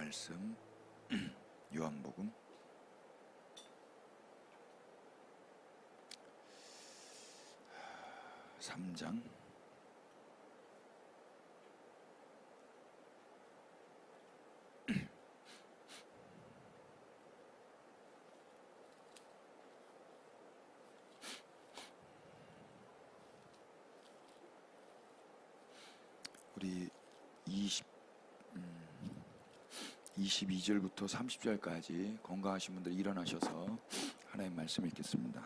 말씀 요한복음 3장 우리 22절부터 30절까지 건강하신 분들 일어나셔서 하나님 말씀 읽겠습니다.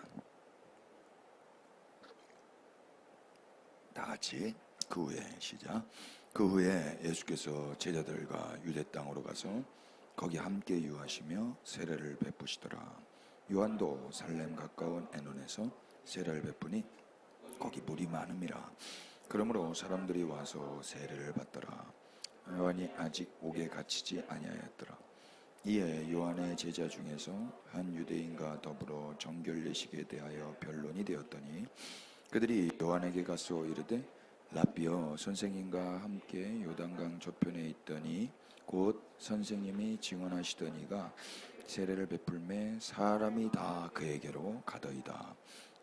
다 같이 그 후에 시작. 그 후에 예수께서 제자들과 유대 땅으로 가서 거기 함께 유하시며 세례를 베푸시더라. 요한도 살렘 가까운 에논에서 세례를 베푸니 거기 물이 많음이라. 그러므로 사람들이 와서 세례를 받더라. 요한이 아직 옥에 갇히지 아니하였더라. 이에 요한의 제자 중에서 한 유대인과 더불어 정결 예식에 대하여 변론이 되었더니 그들이 요한에게 가서 이르되 라삐여, 선생님과 함께 요단강 저편에 있더니 곧 선생님이 증언하시더니가 세례를 베풀매 사람이 다 그에게로 가더이다.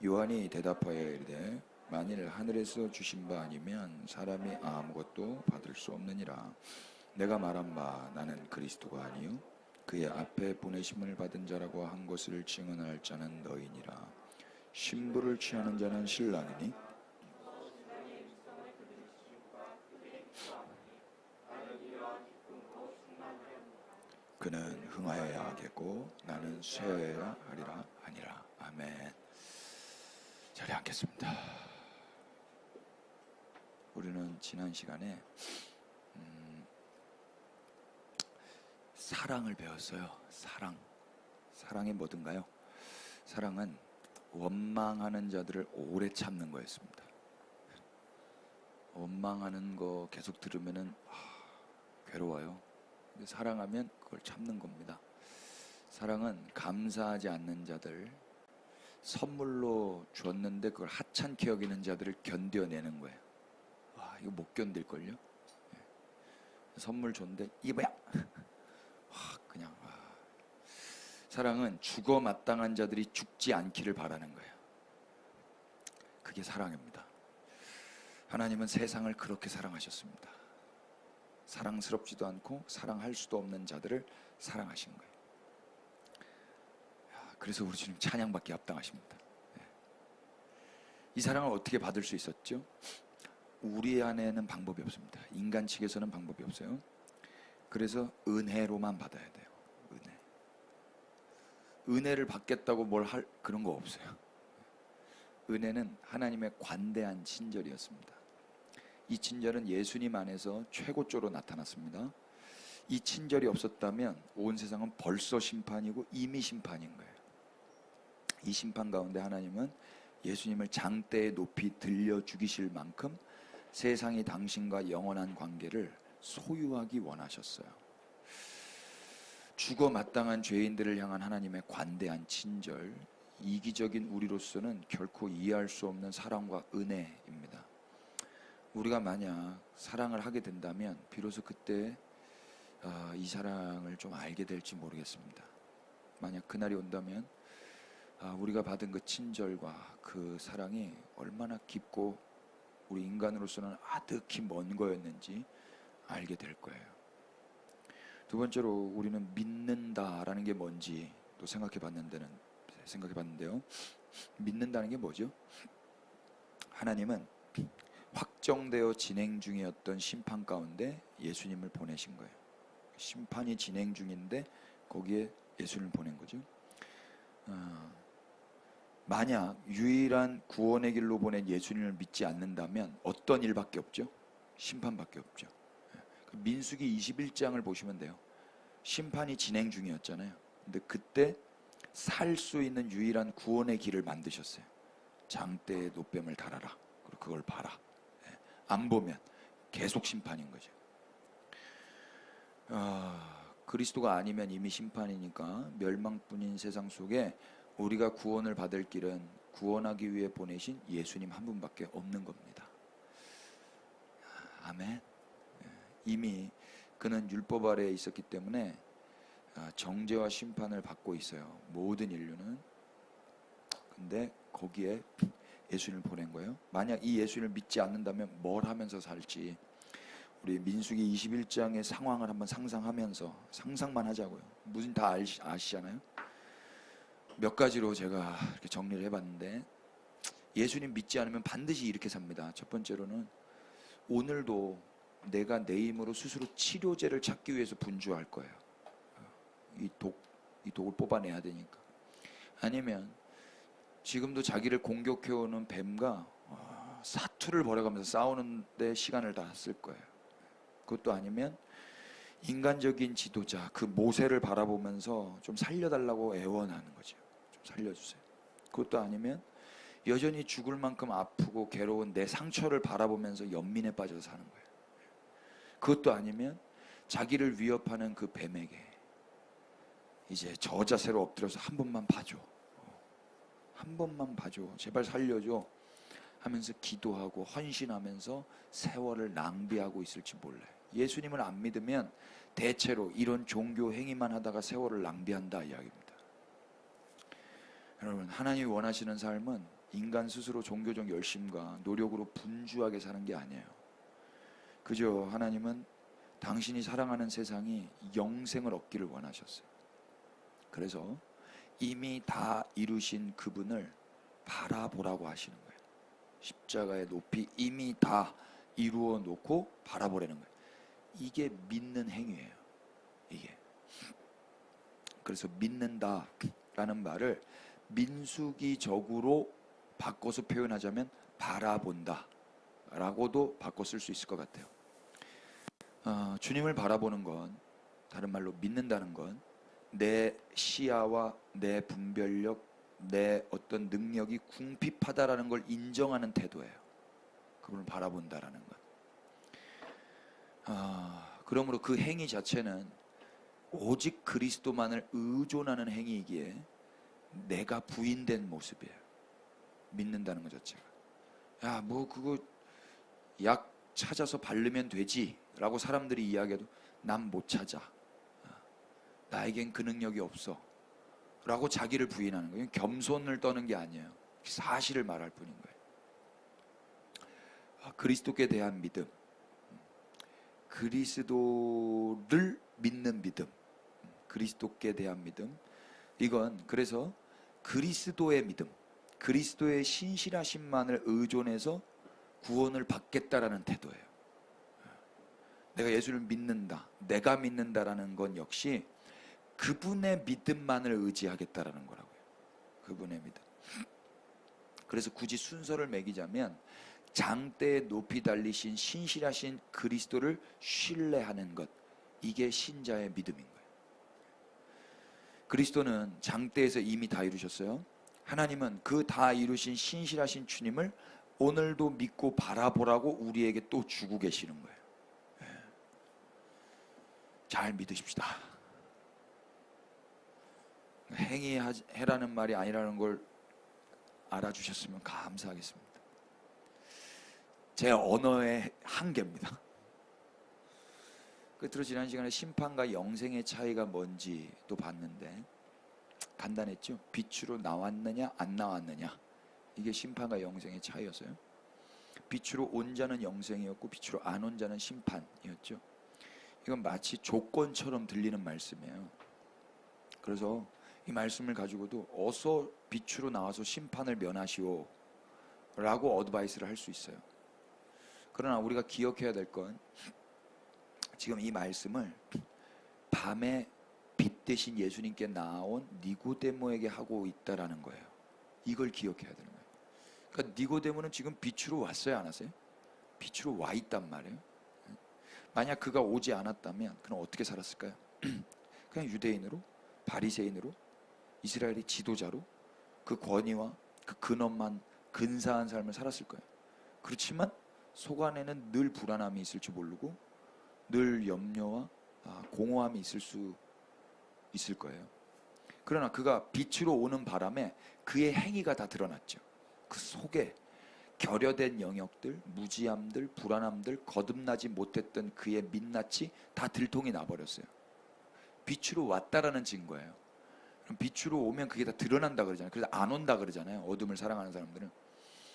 요한이 대답하여 이르되 만일 하늘에서 주신 바 아니면 사람이 아무것도 받을 수 없느니라. 내가 말한 바 나는 그리스도가 아니요 그의 앞에 보내심을 받은 자라고 한 것을 증언할 자는 너희니라. 신부를 취하는 자는 신랑이니 그는 흥하여야 하겠고 나는 쇠하여야 하리라 하니라. 아멘. 자리에 앉겠습니다. 우리는 지난 시간에 사랑을 배웠어요. 사랑이 뭐든가요? 사랑은 원망하는 자들을 오래 참는 거였습니다. 원망하는 거 계속 들으면은 괴로워요. 근데 사랑하면 그걸 참는 겁니다. 사랑은 감사하지 않는 자들, 선물로 줬는데 그걸 하찮게 여기는 자들을 견뎌내는 거예요. 와, 이거 못 견딜걸요? 선물 줬는데 이게 뭐야? 그냥 사랑은 죽어 마땅한 자들이 죽지 않기를 바라는 거예요. 그게 사랑입니다. 하나님은 세상을 그렇게 사랑하셨습니다. 사랑스럽지도 않고 사랑할 수도 없는 자들을 사랑하신 거예요. 그래서 우리 주님 찬양받기에 합당하십니다. 이 사랑을 어떻게 받을 수 있었죠? 우리 안에는 방법이 없습니다. 인간 측에서는 방법이 없어요. 그래서 은혜로만 받아야 돼요. 은혜를 받겠다고 뭘 할 그런 거 없어요. 은혜는 하나님의 관대한 친절이었습니다. 이 친절은 예수님 안에서 최고조로 나타났습니다. 이 친절이 없었다면 온 세상은 벌써 심판이고 이미 심판인 거예요. 이 심판 가운데 하나님은 예수님을 장대에 높이 들려 죽이실 만큼 세상이 당신과 영원한 관계를 소유하기 원하셨어요. 죽어 마땅한 죄인들을 향한 하나님의 관대한 친절, 이기적인 우리로서는 결코 이해할 수 없는 사랑과 은혜입니다. 우리가 만약 사랑을 하게 된다면 비로소 그때 이 사랑을 좀 알게 될지 모르겠습니다. 만약 그날이 온다면 우리가 받은 그 친절과 그 사랑이 얼마나 깊고 우리 인간으로서는 아득히 먼 거였는지 알게 될 거예요. 두 번째로 우리는 믿는다라는 게 뭔지 또 생각해 봤는데요. 믿는다는 게 뭐죠? 하나님은 확정되어 진행 중이었던 심판 가운데 예수님을 보내신 거예요. 심판이 진행 중인데 거기에 예수님을 보낸 거죠. 만약 유일한 구원의 길로 보낸 예수님을 믿지 않는다면 어떤 일밖에 없죠? 심판밖에 없죠. 민수기 21장을 보시면 돼요. 심판이 진행 중이었잖아요. 근데 그때 살 수 있는 유일한 구원의 길을 만드셨어요. 장대에 노뱀을 달아라. 그리고 그걸 봐라. 안 보면 계속 심판인 거죠. 그리스도가 아니면 이미 심판이니까 멸망뿐인 세상 속에 우리가 구원을 받을 길은 구원하기 위해 보내신 예수님 한 분밖에 없는 겁니다. 아멘. 이미 그는 율법 아래에 있었기 때문에 정죄와 심판을 받고 있어요. 모든 인류는. 근데 거기에 예수님을 보낸 거예요. 만약 이 예수님을 믿지 않는다면 뭘 하면서 살지, 우리 민수기 21장의 상황을 한번 상상만 하자고요. 무슨 다 아시잖아요. 몇 가지로 제가 이렇게 정리를 해봤는데, 예수님 믿지 않으면 반드시 이렇게 삽니다. 첫 번째로는 오늘도 내가 내 힘으로 스스로 치료제를 찾기 위해서 분주할 거예요. 이 독을 뽑아내야 되니까. 아니면 지금도 자기를 공격해오는 뱀과 사투를 벌여가면서 싸우는데 시간을 다 쓸 거예요. 그것도 아니면 인간적인 지도자 그 모세를 바라보면서 좀 살려달라고 애원하는 거죠. 좀 살려주세요. 그것도 아니면 여전히 죽을 만큼 아프고 괴로운 내 상처를 바라보면서 연민에 빠져서 사는 거예요. 그것도 아니면 자기를 위협하는 그 뱀에게 이제 저 자세로 엎드려서 한 번만 봐줘, 한 번만 봐줘, 제발 살려줘 하면서 기도하고 헌신하면서 세월을 낭비하고 있을지 몰라요. 예수님을 안 믿으면 대체로 이런 종교 행위만 하다가 세월을 낭비한다 이야기입니다. 여러분, 하나님이 원하시는 삶은 인간 스스로 종교적 열심과 노력으로 분주하게 사는 게 아니에요. 그저 하나님은 당신이 사랑하는 세상이 영생을 얻기를 원하셨어요. 그래서 이미 다 이루신 그분을 바라보라고 하시는 거예요. 십자가의 높이 이미 다 이루어 놓고 바라보라는 거예요. 이게 믿는 행위예요. 이게. 그래서 믿는다라는 말을 민수기적으로 바꿔서 표현하자면 바라본다 라고도 바꿔 쓸 수 있을 것 같아요. 주님을 바라보는 건, 다른 말로 믿는다는 건 내 시야와 내 분별력, 내 어떤 능력이 궁핍하다라는 걸 인정하는 태도예요. 그분을 바라본다라는 건. 그러므로 그 행위 자체는 오직 그리스도만을 의존하는 행위이기에 내가 부인된 모습이에요. 믿는다는 것 자체가. 야, 뭐 그거 약 찾아서 바르면 되지 라고 사람들이 이야기해도 난 못 찾아, 나에겐 그 능력이 없어 라고 자기를 부인하는 거예요. 겸손을 떠는 게 아니에요. 사실을 말할 뿐인 거예요. 그리스도께 대한 믿음, 그리스도를 믿는 믿음, 그리스도께 대한 믿음, 이건 그래서 그리스도의 믿음, 그리스도의 신실하심만을 의존해서 구원을 받겠다라는 태도예요. 내가 예수를 믿는다, 내가 믿는다라는 건 역시 그분의 믿음만을 의지하겠다라는 거라고요. 그분의 믿음. 그래서 굳이 순서를 매기자면 장대에 높이 달리신 신실하신 그리스도를 신뢰하는 것, 이게 신자의 믿음인 거예요. 그리스도는 장대에서 이미 다 이루셨어요. 하나님은 그 다 이루신 신실하신 주님을 오늘도 믿고 바라보라고 우리에게 또 주고 계시는 거예요. 잘 믿으십시다. 행위해라는 말이 아니라는 걸 알아주셨으면 감사하겠습니다. 제 언어의 한계입니다. 끝으로 지난 시간에 심판과 영생의 차이가 뭔지 또 봤는데 간단했죠. 빛으로 나왔느냐 안 나왔느냐, 이게 심판과 영생의 차이였어요. 빛으로 온 자는 영생이었고 빛으로 안 온 자는 심판이었죠. 이건 마치 조건처럼 들리는 말씀이에요. 그래서 이 말씀을 가지고도 어서 빛으로 나와서 심판을 면하시오 라고 어드바이스를 할 수 있어요. 그러나 우리가 기억해야 될 건 지금 이 말씀을 밤에 빛 대신 예수님께 나온 니고데모에게 하고 있다라는 거예요. 이걸 기억해야 되는 거예요. 그러니까 니고데모는 지금 빛으로 왔어요, 안 왔어요? 빛으로 와 있단 말이에요. 만약 그가 오지 않았다면 그는 어떻게 살았을까요? 그냥 유대인으로, 바리새인으로, 이스라엘의 지도자로 그 권위와 그 근엄한 근사한 삶을 살았을 거예요. 그렇지만 속 안에는 늘 불안함이 있을 줄 모르고 늘 염려와 공허함이 있을 거예요. 그러나 그가 빛으로 오는 바람에 그의 행위가 다 드러났죠. 그 속에 결여된 영역들, 무지함들, 불안함들, 거듭나지 못했던 그의 민낯이 다 들통이 나버렸어요. 빛으로 왔다라는 증거예요. 그럼 빛으로 오면 그게 다 드러난다 그러잖아요. 그래서 안 온다 그러잖아요. 어둠을 사랑하는 사람들은.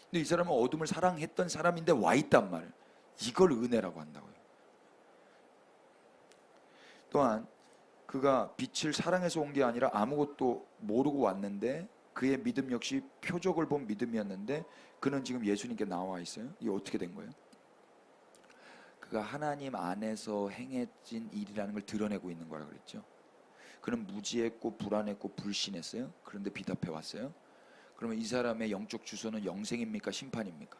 근데 이 사람은 어둠을 사랑했던 사람인데 와 있단 말이에요. 이걸 은혜라고 한다고요. 또한 그가 빛을 사랑해서 온 게 아니라 아무것도 모르고 왔는데 그의 믿음 역시 표적을 본 믿음이었는데 그는 지금 예수님께 나와 있어요. 이게 어떻게 된 거예요? 그가 하나님 안에서 행해진 일이라는 걸 드러내고 있는 거라 그랬죠. 그는 무지했고 불안했고 불신했어요. 그런데 빛 앞에 왔어요. 그러면 이 사람의 영적 주소는 영생입니까? 심판입니까?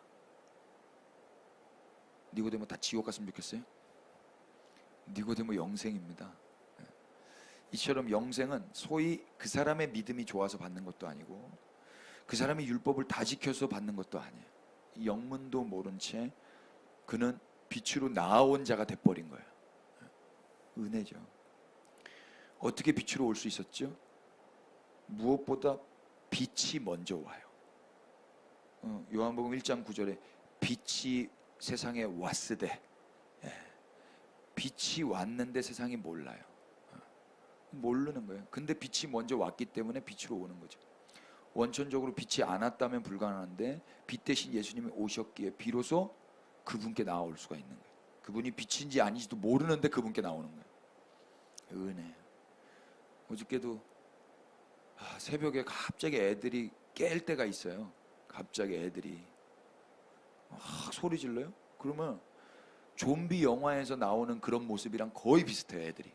니고데모 다 지옥 갔으면 좋겠어요? 니고데모 영생입니다. 이처럼 영생은 소위 그 사람의 믿음이 좋아서 받는 것도 아니고 그 사람이 율법을 다 지켜서 받는 것도 아니에요. 영문도 모른 채 그는 빛으로 나아온 자가 돼버린 거예요. 은혜죠. 어떻게 빛으로 올 수 있었죠? 무엇보다 빛이 먼저 와요. 요한복음 1장 9절에 빛이 세상에 왔으되, 빛이 왔는데 세상이 몰라요. 모르는 거예요. 근데 빛이 먼저 왔기 때문에 빛으로 오는 거죠. 원천적으로 빛이 안 왔다면 불가능한데 빛 대신 예수님이 오셨기에 비로소 그분께 나올 수가 있는 거예요. 그분이 빛인지 아닌지도 모르는데 그분께 나오는 거예요. 은혜. 어저께도 새벽에 갑자기 애들이 깰 때가 있어요. 갑자기 애들이 막 소리 질러요. 그러면 좀비 영화에서 나오는 그런 모습이랑 거의 비슷해요. 애들이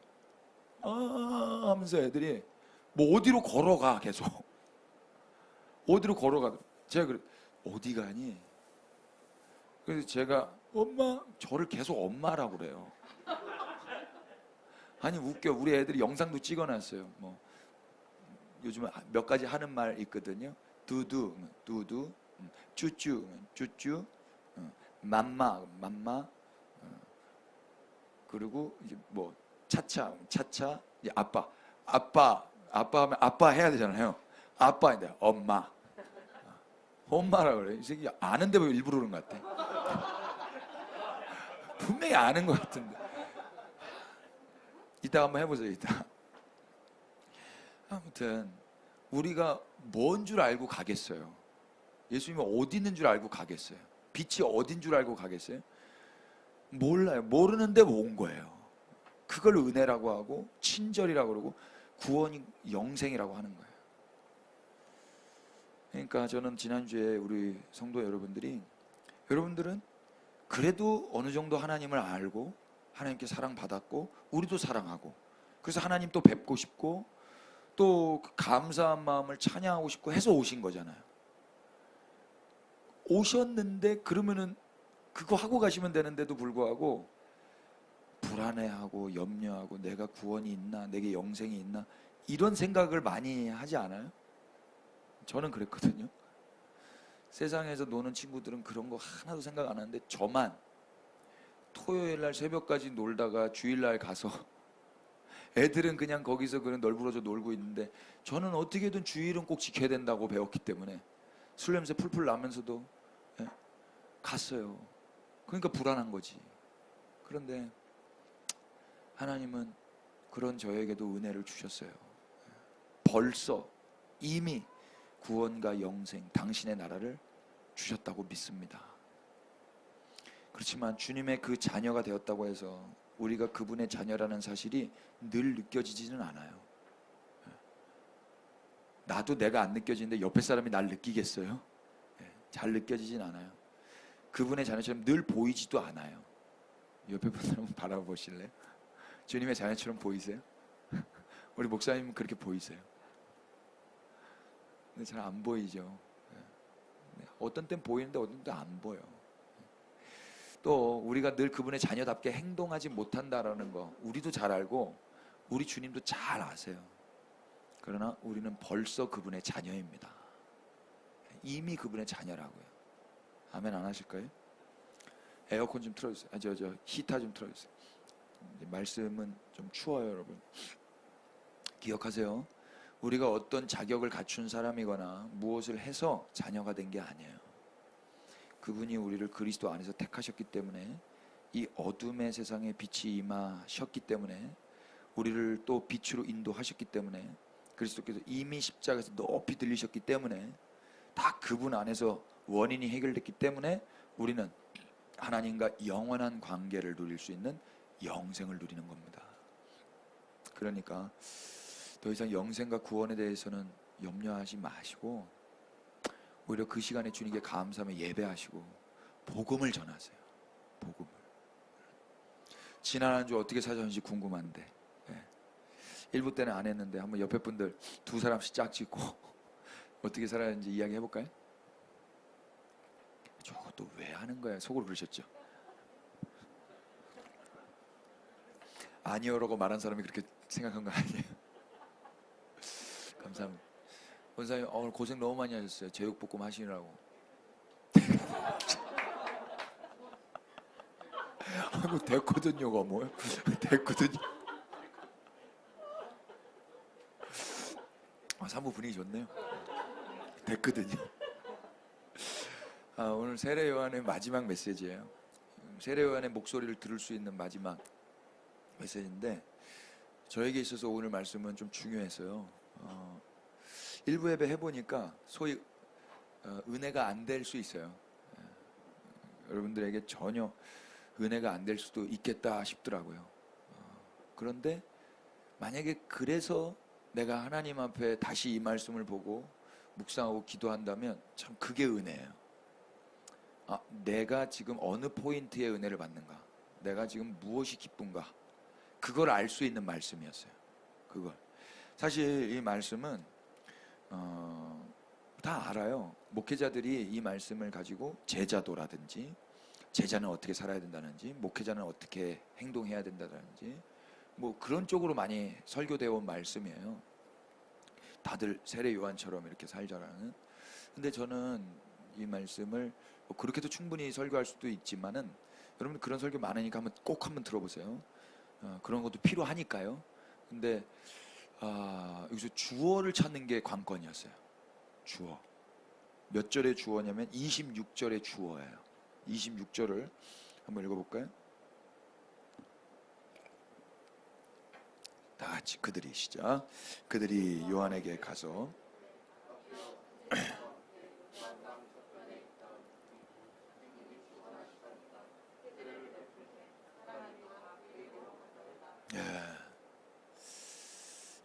하면서 애들이 뭐 어디로 걸어가. 계속 어디로 걸어가. 제가 그래, 어디 가니? 그래서 제가 엄마, 저를 계속 엄마라고 그래요. 아니 웃겨. 우리 애들이 영상도 찍어놨어요. 뭐 요즘 몇 가지 하는 말 있거든요. 두두, 두두, 쭈쭈, 쭈쭈, 맘마, 맘마, 그리고 이제 뭐 차차, 차차, 이제 아빠, 아빠, 아빠 하면 아빠 해야 되잖아요. 아빠인데 엄마, 엄마라 그래. 이 새끼 아는데 왜 일부러 그런 것 같아? 분명히 아는 것 같은데. 이따 한번 해보세요. 이따. 아무튼 우리가 뭔 줄 알고 가겠어요? 예수님이 어디 있는 줄 알고 가겠어요? 빛이 어딘 줄 알고 가겠어요? 몰라요. 모르는데 온 거예요. 그걸 은혜라고 하고 친절이라고 그러고 구원이 영생이라고 하는 거예요. 그러니까 저는 지난주에 우리 성도 여러분들은 그래도 어느 정도 하나님을 알고 하나님께 사랑받았고 우리도 사랑하고 그래서 하나님 또 뵙고 싶고 또 감사한 마음을 찬양하고 싶고 해서 오신 거잖아요. 오셨는데 그러면은 그거 하고 가시면 되는데도 불구하고 불안해하고 염려하고 내가 구원이 있나, 내게 영생이 있나 이런 생각을 많이 하지 않아요? 저는 그랬거든요. 세상에서 노는 친구들은 그런 거 하나도 생각 안 하는데 저만 토요일 날 새벽까지 놀다가 주일날 가서 애들은 그냥 거기서 그냥 널브러져 놀고 있는데 저는 어떻게든 주일은 꼭 지켜야 된다고 배웠기 때문에 술 냄새 풀풀 나면서도 갔어요. 그러니까 불안한 거지. 그런데 하나님은 그런 저에게도 은혜를 주셨어요. 벌써 이미 구원과 영생, 당신의 나라를 주셨다고 믿습니다. 그렇지만 주님의 그 자녀가 되었다고 해서 우리가 그분의 자녀라는 사실이 늘 느껴지지는 않아요. 나도 내가 안 느껴지는데 옆에 사람이 날 느끼겠어요? 잘 느껴지진 않아요. 그분의 자녀처럼 늘 보이지도 않아요. 옆에 분 사람 바라보실래요? 주님의 자녀처럼 보이세요? 우리 목사님은 그렇게 보이세요? 근데 잘 안 보이죠. 어떤 땐 보이는데 어떤 땐 안 보여. 또 우리가 늘 그분의 자녀답게 행동하지 못한다라는 거 우리도 잘 알고 우리 주님도 잘 아세요. 그러나 우리는 벌써 그분의 자녀입니다. 이미 그분의 자녀라고요. 아멘 안 하실까요? 에어컨 좀 틀어주세요. 저 히터 좀 틀어주세요. 말씀은 좀 추워요, 여러분. 기억하세요. 우리가 어떤 자격을 갖춘 사람이거나 무엇을 해서 자녀가 된 게 아니에요. 그분이 우리를 그리스도 안에서 택하셨기 때문에 이 어둠의 세상에 빛이 임하셨기 때문에 우리를 또 빛으로 인도하셨기 때문에 그리스도께서 이미 십자가에서 높이 들리셨기 때문에 다 그분 안에서 원인이 해결됐기 때문에 우리는 하나님과 영원한 관계를 누릴 수 있는 영생을 누리는 겁니다. 그러니까 더 이상 영생과 구원에 대해서는 염려하지 마시고 오히려 그 시간에 주님께 감사하며 예배하시고 복음을 전하세요. 복음을. 지난 한 주 어떻게 사셨는지 궁금한데 1부 때는 안 했는데 한번 옆에 분들 두 사람씩 짝짓고 어떻게 살았는지 이야기 해볼까요? 저것도 왜 하는 거야? 속으로 그러셨죠? 아니요라고 말한 사람이 그렇게 생각한 거 아니에요? 감사합니다. 원사님 오늘 고생 너무 많이 하셨어요. 제육볶음 하시느라고. 아이고 됐거든요가 뭐예요? 됐거든요. 사무 분위기 좋네요. 됐거든요. 오늘 세례 요한의 마지막 메시지예요. 세례 요한의 목소리를 들을 수 있는 마지막 메시지인데 저에게 있어서 오늘 말씀은 좀 중요해서요. 일부 예배 해보니까 소위 은혜가 안 될 수 있어요. 여러분들에게 전혀 은혜가 안 될 수도 있겠다 싶더라고요. 그런데 만약에 그래서 내가 하나님 앞에 다시 이 말씀을 보고 묵상하고 기도한다면 참 그게 은혜예요. 내가 지금 어느 포인트의 은혜를 받는가, 내가 지금 무엇이 기쁜가, 그걸 알 수 있는 말씀이었어요. 그걸 사실 이 말씀은 다 알아요. 목회자들이 이 말씀을 가지고 제자도라든지 제자는 어떻게 살아야 된다는지 목회자는 어떻게 행동해야 된다든지 뭐 그런 쪽으로 많이 설교되어 온 말씀이에요. 다들 세례 요한처럼 이렇게 살자라는. 근데 저는 이 말씀을 그렇게도 충분히 설교할 수도 있지만은 여러분 그런 설교 많으니까 꼭 한번 들어보세요. 그런 것도 필요하니까요. 근데 여기서 주어를 찾는 게 관건이었어요. 주어. 몇 절의 주어냐면 26절의 주어예요. 26절을 한번 읽어볼까요? 다 같이 그들이 시작. 그들이 요한에게 가서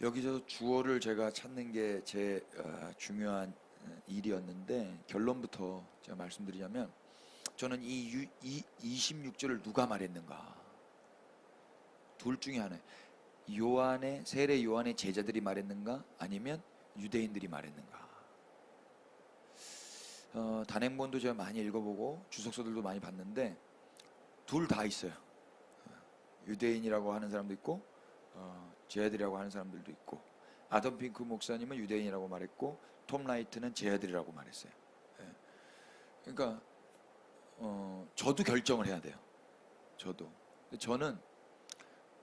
여기서 주어를 제가 찾는 게 제 중요한 일이었는데 결론부터 제가 말씀드리자면 저는 이 26절을 누가 말했는가? 둘 중에 하나예요. 세례 요한의 제자들이 말했는가? 아니면 유대인들이 말했는가? 단행본도 제가 많이 읽어보고 주석서들도 많이 봤는데 둘 다 있어요. 유대인이라고 하는 사람도 있고 제자들이라고 하는 사람들도 있고 아덤 핑크 목사님은 유대인이라고 말했고 톰 라이트는 제자들이라고 말했어요. 그러니까 저도 결정을 해야 돼요. 저는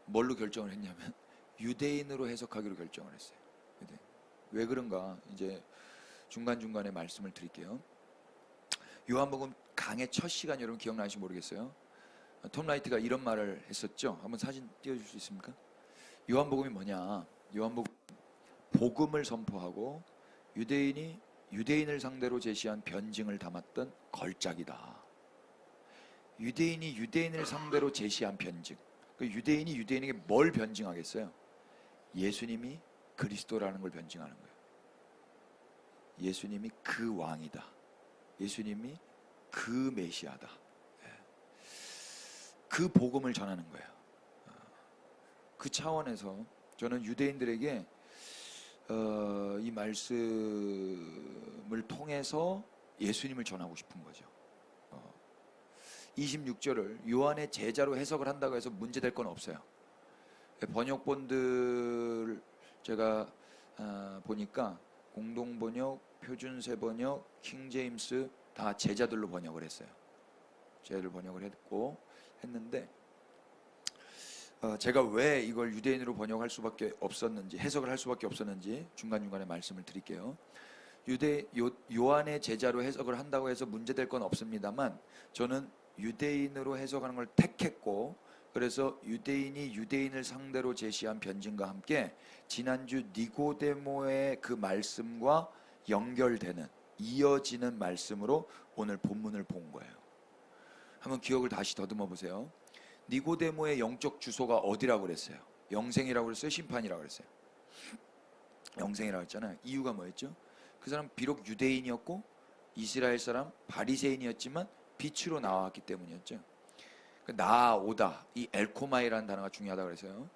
뭘로 결정을 했냐면 유대인으로 해석하기로 결정을 했어요. 왜 그런가 이제 중간중간에 말씀을 드릴게요. 요한복음 강의 첫 시간 여러분 기억나실지 모르겠어요. 톰 라이트가 이런 말을 했었죠. 한번 사진 띄워줄 수 있습니까? 요한복음이 뭐냐? 요한복음 복음을 선포하고 유대인이 유대인을 상대로 제시한 변증을 담았던 걸작이다. 유대인이 유대인을 상대로 제시한 변증. 그 유대인이 유대인에게 뭘 변증하겠어요? 예수님이 그리스도라는 걸 변증하는 거예요. 예수님이 그 왕이다. 예수님이 그 메시아다. 그 복음을 전하는 거예요. 그 차원에서 저는 유대인들에게 이 말씀을 통해서 예수님을 전하고 싶은 거죠. 26절을 요한의 제자로 해석을 한다고 해서 문제될 건 없어요. 번역본들 제가 보니까 공동번역, 표준세번역, 킹제임스 다 제자들로 번역을 했어요. 제자들 번역을 했는데 제가 왜 이걸 유대인으로 번역할 수밖에 없었는지, 해석을 할 수밖에 없었는지 중간중간에 말씀을 드릴게요. 요한의 제자로 해석을 한다고 해서 문제될 건 없습니다만, 저는 유대인으로 해석하는 걸 택했고, 그래서 유대인이 유대인을 상대로 제시한 변증과 함께 지난주 니고데모의 그 말씀과 연결되는, 이어지는 말씀으로 오늘 본문을 본 거예요. 한번 기억을 다시 더듬어 보세요. 니고데모의 영적 주소가 어디라고 그랬어요? 영생이라고 그랬어요? 심판이라고 그랬어요? 영생이라고 했잖아요. 이유가 뭐였죠? 그 사람 비록 유대인이었고 이스라엘 사람 바리새인이었지만 빛으로 나왔기 때문이었죠. 나아오다, 이 엘코마이라는 단어가 중요하다고 그랬어요.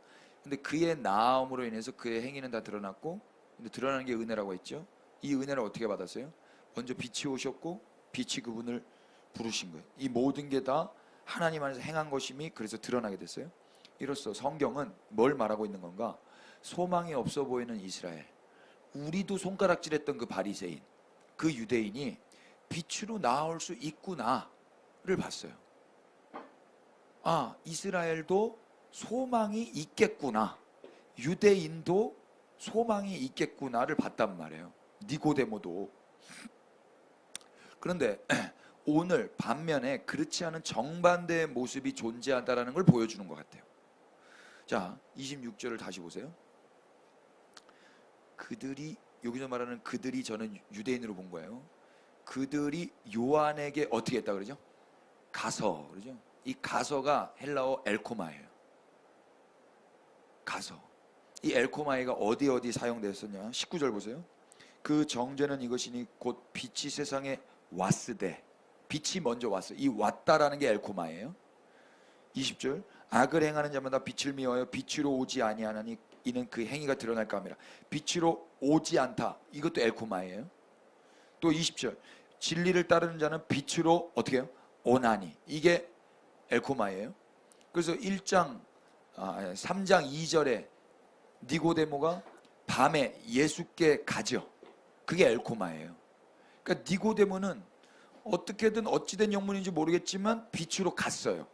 근데 그의 나음으로 인해서 그의 행위는 다 드러났고, 근데 드러나는 게 은혜라고 했죠. 이 은혜를 어떻게 받았어요? 먼저 빛이 오셨고 빛이 그분을 부르신 거예요. 이 모든 게 다 하나님 안에서 행한 것임이 그래서 드러나게 됐어요. 이로써 성경은 뭘 말하고 있는 건가? 소망이 없어 보이는 이스라엘, 우리도 손가락질했던 그 바리새인, 그 유대인이 빛으로 나올 수 있구나를 봤어요. 아, 이스라엘도 소망이 있겠구나, 유대인도 소망이 있겠구나를 봤단 말이에요. 니고데모도. 그런데 오늘 반면에 그렇지 않은 정반대의 모습이 존재한다는 걸 보여주는 것 같아요. 자, 26절을 다시 보세요. 그들이, 여기서 말하는 그들이 저는 유대인으로 본 거예요. 그들이 요한에게 어떻게 했다 그러죠? 가서, 그러죠? 이 가서가 헬라어 엘코마예요. 가서. 이 엘코마이가 어디 사용되었었냐? 19절 보세요. 그 정죄는 이것이니 곧 빛이 세상에 왔으되, 빛이 먼저 왔어요. 이 왔다라는 게 엘코마예요. 20절, 악을 행하는 자마다 빛을 미워하여 빛으로 오지 아니하나니 이는 그 행위가 드러날까 함이라. 빛으로 오지 않다, 이것도 엘코마예요. 또 20절, 진리를 따르는 자는 빛으로 어떻게 해요? 오나니, 이게 엘코마예요. 그래서 3장 2절에 니고데모가 밤에 예수께 가죠. 그게 엘코마예요. 그러니까 니고데모는 어떻게든 어찌된 영문인지 모르겠지만 빛으로 갔어요.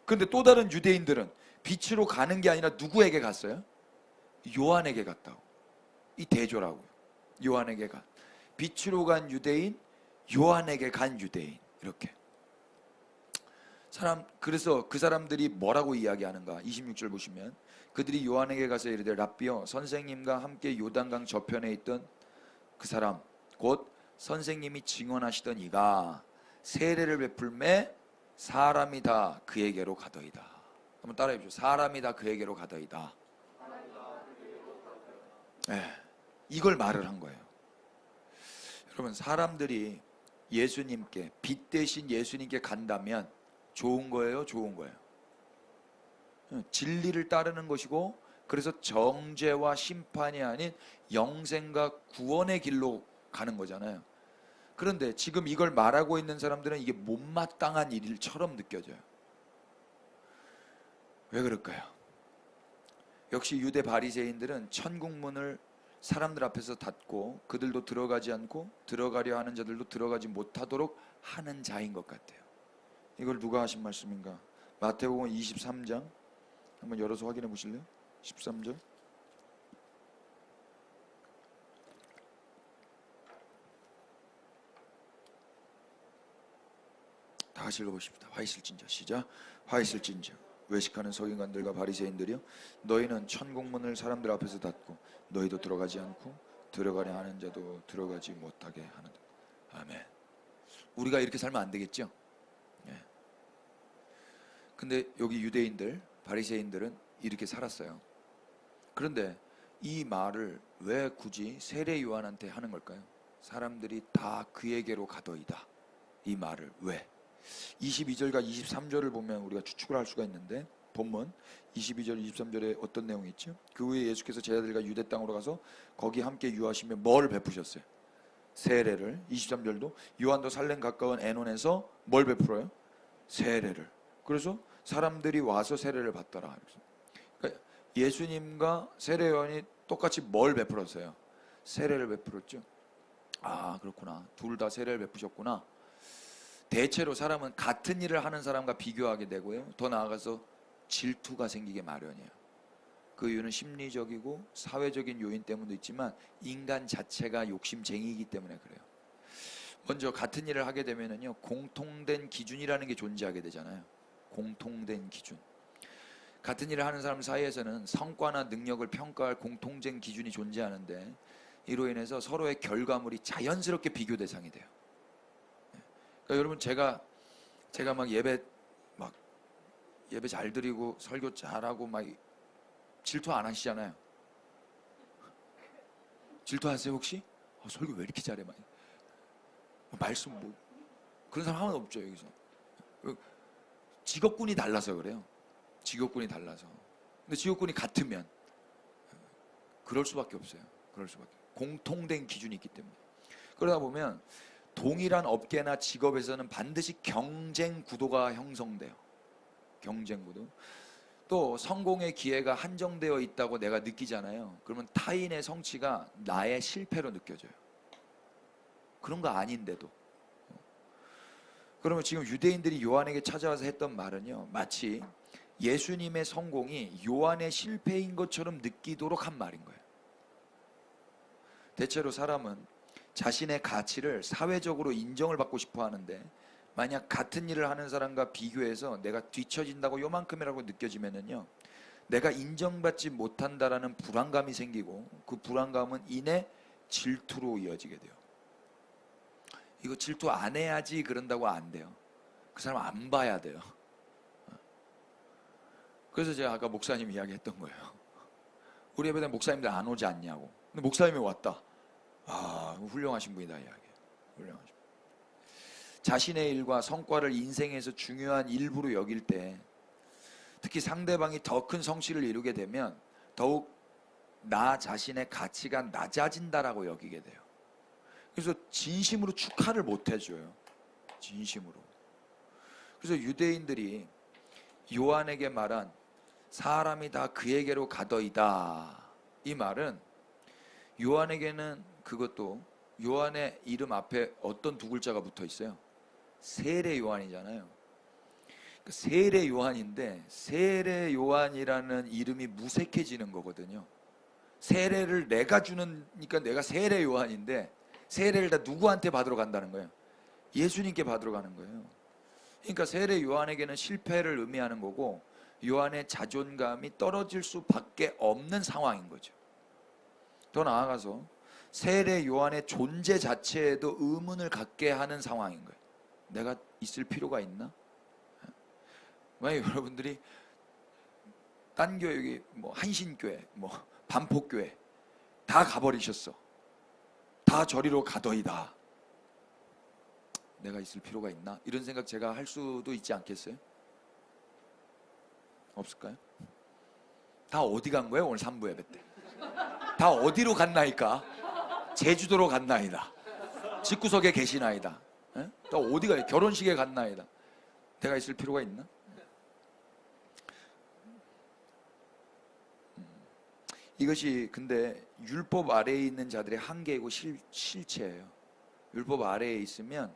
그런데 또 다른 유대인들은 빛으로 가는 게 아니라 누구에게 갔어요? 요한에게 갔다고. 이 대조라고요. 요한에게 간, 빛으로 간 유대인, 요한에게 간 유대인, 이렇게. 그래서 그 사람들이 뭐라고 이야기하는가? 26절 보시면, 그들이 요한에게 가서 이르되 랍비여, 선생님과 함께 요단강 저편에 있던 그 사람, 곧 선생님이 증언하시던 이가 세례를 베풀매 사람이 다 그에게로 가더이다. 한번 따라해 보시죠. 사람이 다 그에게로 가더이다. 네, 이걸 말을 한 거예요. 여러분, 사람들이 예수님께, 빛 대신 예수님께 간다면 좋은 거예요, 좋은 거예요? 진리를 따르는 것이고, 그래서 정죄와 심판이 아닌 영생과 구원의 길로 가는 거잖아요. 그런데 지금 이걸 말하고 있는 사람들은 이게 못마땅한 일처럼 느껴져요. 왜 그럴까요? 역시 유대 바리새인들은 천국문을 사람들 앞에서 닫고 그들도 들어가지 않고 들어가려 하는 자들도 들어가지 못하도록 하는 자인 것 같아요. 이걸 누가 하신 말씀인가? 마태복음 23장 한번 열어서 확인해 보실래요? 13절. 다 같이 읽어보십시다. 화 있을진저, 시작. 화 있을진저, 외식하는 서기관들과 바리새인들이여, 너희는 천국문을 사람들 앞에서 닫고 너희도 들어가지 않고 들어가려 하는 자도 들어가지 못하게 하는다. 아멘. 우리가 이렇게 살면 안 되겠죠? 예. 근데 여기 유대인들, 바리새인들은 이렇게 살았어요. 그런데 이 말을 왜 굳이 세례 요한한테 하는 걸까요? 사람들이 다 그에게로 가더이다, 이 말을 왜? 22절과 23절을 보면 우리가 추측을 할 수가 있는데, 본문 22절 23절에 어떤 내용이 있죠? 그 후에 예수께서 제자들과 유대 땅으로 가서 거기 함께 유하시며 뭘 베푸셨어요? 세례를. 23절도 요한도 살렘 가까운 에논에서 뭘 베풀어요? 세례를. 그래서 사람들이 와서 세례를 받더라. 그러니까 예수님과 세례 요한이 똑같이 뭘 베풀었어요? 세례를 베풀었죠. 아, 그렇구나. 둘 다 세례를 베푸셨구나. 대체로 사람은 같은 일을 하는 사람과 비교하게 되고요, 더 나아가서 질투가 생기게 마련이에요. 그 이유는 심리적이고 사회적인 요인 때문도 있지만 인간 자체가 욕심쟁이이기 때문에 그래요. 먼저 같은 일을 하게 되면은요, 공통된 기준이라는 게 존재하게 되잖아요. 공통된 기준. 같은 일을 하는 사람 사이에서는 성과나 능력을 평가할 공통된 기준이 존재하는데, 이로 인해서 서로의 결과물이 자연스럽게 비교 대상이 돼요. 그러니까 여러분, 제가 막 예배 잘 드리고 설교 잘하고 막 질투 안 하시잖아요. 질투하세요 혹시? 설교 왜 이렇게 잘해? 막 말씀 뭐 그런 사람 하나도 없죠 여기서. 직업군이 달라서 그래요. 직업군이 달라서. 근데 직업군이 같으면 그럴 수밖에 없어요. 그럴 수밖에. 공통된 기준이 있기 때문에. 그러다 보면 동일한 업계나 직업에서는 반드시 경쟁 구도가 형성돼요. 경쟁 구도. 또 성공의 기회가 한정되어 있다고 내가 느끼잖아요. 그러면 타인의 성취가 나의 실패로 느껴져요. 그런 거 아닌데도. 그러면 지금 유대인들이 요한에게 찾아와서 했던 말은요, 마치 예수님의 성공이 요한의 실패인 것처럼 느끼도록 한 말인 거예요. 대체로 사람은 자신의 가치를 사회적으로 인정을 받고 싶어 하는데, 만약 같은 일을 하는 사람과 비교해서 내가 뒤처진다고 요만큼이라고 느껴지면은요, 내가 인정받지 못한다라는 불안감이 생기고, 그 불안감은 이내 질투로 이어지게 돼요. 이거 질투 안 해야지 그런다고 안 돼요. 그 사람 안 봐야 돼요. 그래서 제가 아까 목사님 이야기했던 거예요. 우리 예배당 목사님들 안 오지 않냐고. 근데 목사님이 왔다. 훌륭하신 분이다 이야기해요. 훌륭하신 분. 자신의 일과 성과를 인생에서 중요한 일부로 여길 때, 특히 상대방이 더 큰 성취를 이루게 되면 더욱 나 자신의 가치가 낮아진다라고 여기게 돼요. 그래서 진심으로 축하를 못 해줘요. 진심으로. 그래서 유대인들이 요한에게 말한 사람이 다 그에게로 가더이다, 이 말은 요한에게는 그것도 요한의 이름 앞에 어떤 두 글자가 붙어 있어요? 세례 요한이잖아요. 세례 요한인데 세례 요한이라는 이름이 무색해지는 거거든요. 세례를 내가 주니까 내가 세례 요한인데 세례를 다 누구한테 받으러 간다는 거예요? 예수님께 받으러 가는 거예요. 그러니까 세례 요한에게는 실패를 의미하는 거고, 요한의 자존감이 떨어질 수밖에 없는 상황인 거죠. 더 나아가서 세례 요한의 존재 자체에도 의문을 갖게 하는 상황인 거예요. 내가 있을 필요가 있나? 만약 여러분들이 딴 교회, 뭐 한신교회, 뭐 반포교회 다 가버리셨어. 다 저리로 가더이다. 내가 있을 필요가 있나? 이런 생각 제가 할 수도 있지 않겠어요? 없을까요? 다 어디 간 거예요? 오늘 3부 예배 때. 다 어디로 갔나이까? 제주도로 갔나이다. 집구석에 계시나이다. 에? 다 어디 가요? 결혼식에 갔나이다. 내가 있을 필요가 있나? 이것이 근데 율법 아래에 있는 자들의 한계이고 실체예요. 율법 아래에 있으면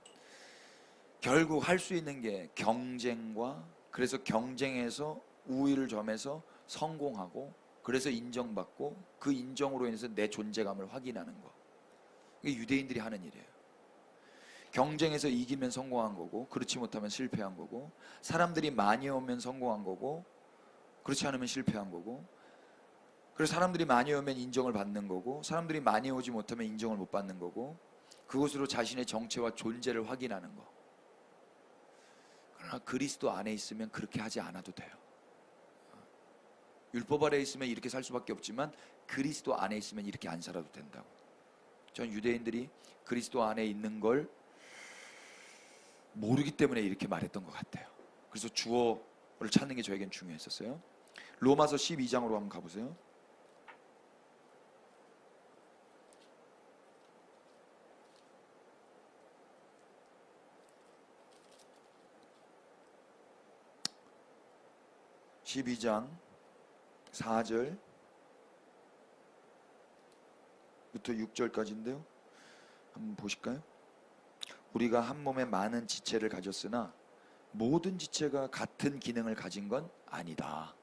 결국 할 수 있는 게 경쟁과, 그래서 경쟁에서 우위를 점해서 성공하고, 그래서 인정받고, 그 인정으로 인해서 내 존재감을 확인하는 거. 이게 유대인들이 하는 일이에요. 경쟁에서 이기면 성공한 거고, 그렇지 못하면 실패한 거고, 사람들이 많이 오면 성공한 거고, 그렇지 않으면 실패한 거고, 그래서 사람들이 많이 오면 인정을 받는 거고, 사람들이 많이 오지 못하면 인정을 못 받는 거고, 그것으로 자신의 정체와 존재를 확인하는 거. 그러나 그리스도 안에 있으면 그렇게 하지 않아도 돼요. 율법 아래에 있으면 이렇게 살 수밖에 없지만 그리스도 안에 있으면 이렇게 안 살아도 된다고. 전 유대인들이 그리스도 안에 있는 걸 모르기 때문에 이렇게 말했던 것 같아요. 그래서 주어를 찾는 게 저에겐 중요했었어요. 로마서 12장으로 한번 가보세요. (12장) 4절부터 6절까지인데요. 한번 보실까요? 우리가 한 몸에 많은 지체를 가졌으나 모든 지체가 같은 기능을 가진 건 아니다.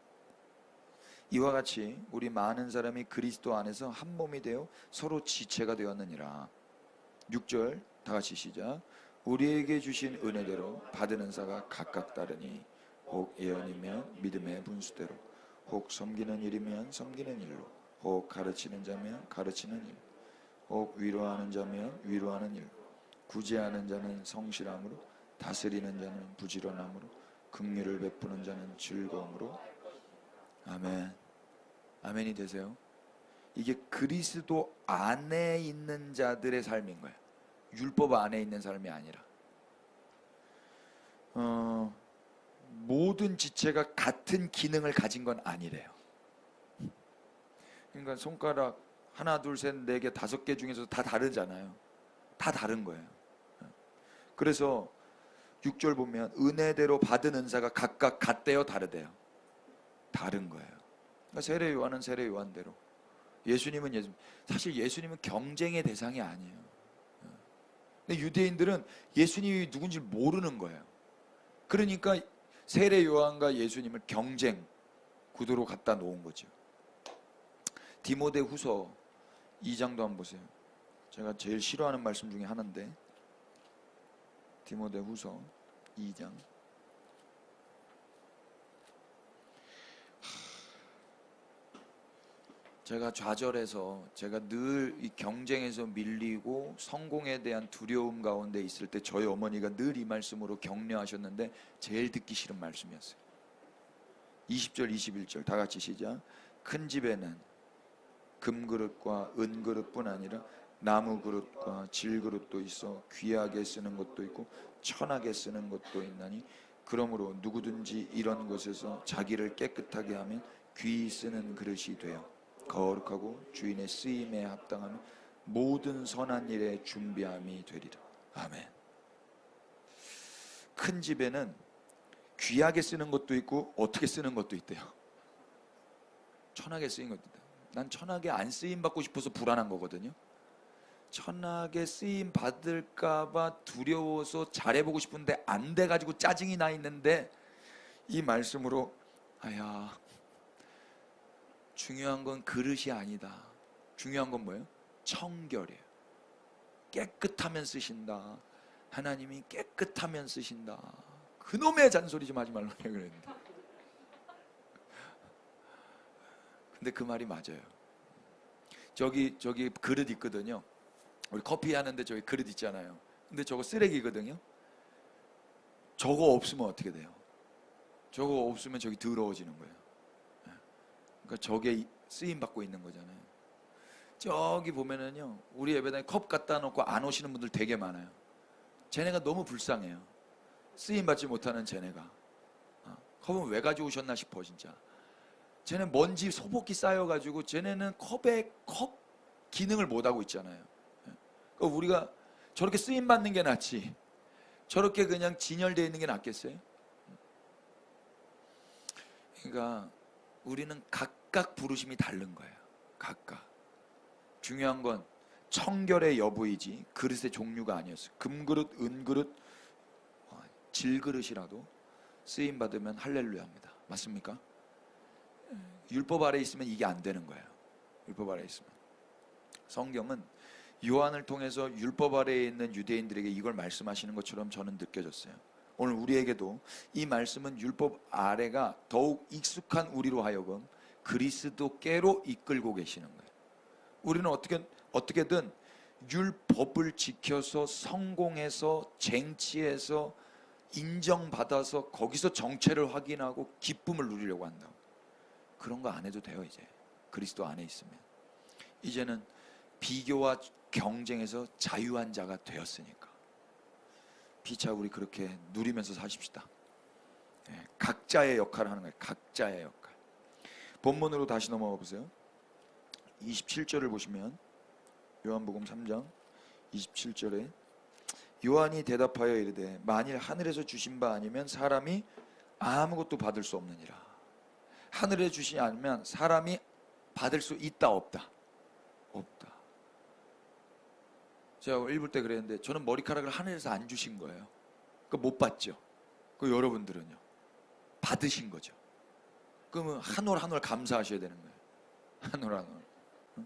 이와 같이 우리 많은 사람이 그리스도 안에서 한 몸이 되어 서로 지체가 되었느니라. 6절 다 같이 시작. 우리에게 주신 은혜대로 받은 은사가 각각 다르니 혹 예언이면 믿음의 분수대로, 혹 섬기는 일이면 섬기는 일로, 혹 가르치는 자면 가르치는 일, 혹 위로하는 자면 위로하는 일, 구제하는 자는 성실함으로, 다스리는 자는 부지런함으로, 긍휼을 베푸는 자는 즐거움으로. 아멘. 아멘이 되세요. 이게 그리스도 안에 있는 자들의 삶인 거예요. 율법 안에 있는 삶이 아니라. 모든 지체가 같은 기능을 가진 건 아니래요. 그러니까 손가락 하나, 둘, 셋, 네 개, 5개 중에서 다 다르잖아요. 다 다른 거예요. 그래서 6절 보면 은혜대로 받은 은사가 각각 같대요, 다르대요? 다른 거예요. 그러니까 세례 요한은 세례 요한대로, 예수님은 예수님. 사실 예수님은 경쟁의 대상이 아니에요. 근데 유대인들은 예수님이 누군지 모르는 거예요. 그러니까 세례 요한과 예수님을 경쟁 구도로 갖다 놓은 거죠. 디모데 후서 2장도 한번 보세요. 제가 제일 싫어하는 말씀 중에 하나인데, 디모데 후서 2장. 제가 좌절해서, 제가 늘 이 경쟁에서 밀리고 성공에 대한 두려움 가운데 있을 때 저희 어머니가 늘 이 말씀으로 격려하셨는데 제일 듣기 싫은 말씀이었어요. 20절 21절 다 같이 시작. 큰 집에는 금그릇과 은그릇뿐 아니라 나무그릇과 질그릇도 있어 귀하게 쓰는 것도 있고 천하게 쓰는 것도 있나니, 그러므로 누구든지 이런 것에서 자기를 깨끗하게 하면 귀히 쓰는 그릇이 되어 거룩하고 주인의 쓰임에 합당하며 모든 선한 일에 준비함이 되리라. 아멘. 큰 집에는 귀하게 쓰는 것도 있고 어떻게 쓰는 것도 있대요. 천하게 쓰인 것도 있다. 난 천하게 안 쓰임 받고 싶어서 불안한 거거든요. 천하게 쓰임 받을까봐 두려워서 잘해보고 싶은데 안 돼가지고 짜증이 나 있는데, 이 말씀으로 아야, 중요한 건 그릇이 아니다. 중요한 건 뭐예요? 청결이에요. 깨끗하면 쓰신다. 하나님이 깨끗하면 쓰신다. 그놈의 잔소리 좀 하지 말라고 그랬는데, 근데 그 말이 맞아요. 저기 그릇 있거든요. 우리 커피 하는데 저기 그릇 있잖아요. 근데 저거 쓰레기거든요. 저거 없으면 어떻게 돼요? 저거 없으면 저기 더러워지는 거예요. 그러니까 저게 쓰임 받고 있는 거잖아요. 저기 보면은요, 우리 예배당에 컵 갖다 놓고 안 오시는 분들 되게 많아요. 쟤네가 너무 불쌍해요. 쓰임 받지 못하는 쟤네가. 컵은 왜 가져오셨나 싶어 진짜. 쟤네 먼지 소복이 쌓여가지고 쟤네는 컵 기능을 못하고 있잖아요. 그러니까 우리가 저렇게 쓰임 받는 게 낫지, 저렇게 그냥 진열되어 있는 게 낫겠어요? 그러니까 우리는 각각 부르심이 다른 거예요. 각각. 중요한 건 청결의 여부이지 그릇의 종류가 아니었어요. 금그릇, 은그릇, 질그릇이라도 쓰임 받으면 할렐루야입니다. 맞습니까? 율법 아래 있으면 이게 안 되는 거예요. 율법 아래 있으면. 성경은 요한을 통해서 율법 아래에 있는 유대인들에게 이걸 말씀하시는 것처럼 저는 느껴졌어요. 오늘 우리에게도 이 말씀은 율법 아래가 더욱 익숙한 우리로 하여금 그리스도께로 이끌고 계시는 거예요. 우리는 어떻게든 율법을 지켜서 성공해서 쟁취해서 인정받아서 거기서 정체를 확인하고 기쁨을 누리려고 한다고. 그런 거 안 해도 돼요. 이제 그리스도 안에 있으면. 이제는 비교와 경쟁에서 자유한 자가 되었으니까 피차 우리 그렇게 누리면서 사십시다. 각자의 역할을 하는 거예요. 각자의 역할. 본문으로 다시 넘어가 보세요. 27절을 보시면, 요한복음 3장 27절에 요한이 대답하여 이르되 만일 하늘에서 주신 바 아니면 사람이 아무것도 받을 수 없느니라. 하늘에 주시지 않으면 사람이 받을 수 있다 없다? 없다. 제가 읽을 때 그랬는데 저는 머리카락을 하늘에서 안 주신 거예요. 그러니까 못 받죠. 그 여러분들은요? 받으신 거죠. 그러면 한 올 한 올 감사하셔야 되는 거예요. 한 올 한 올.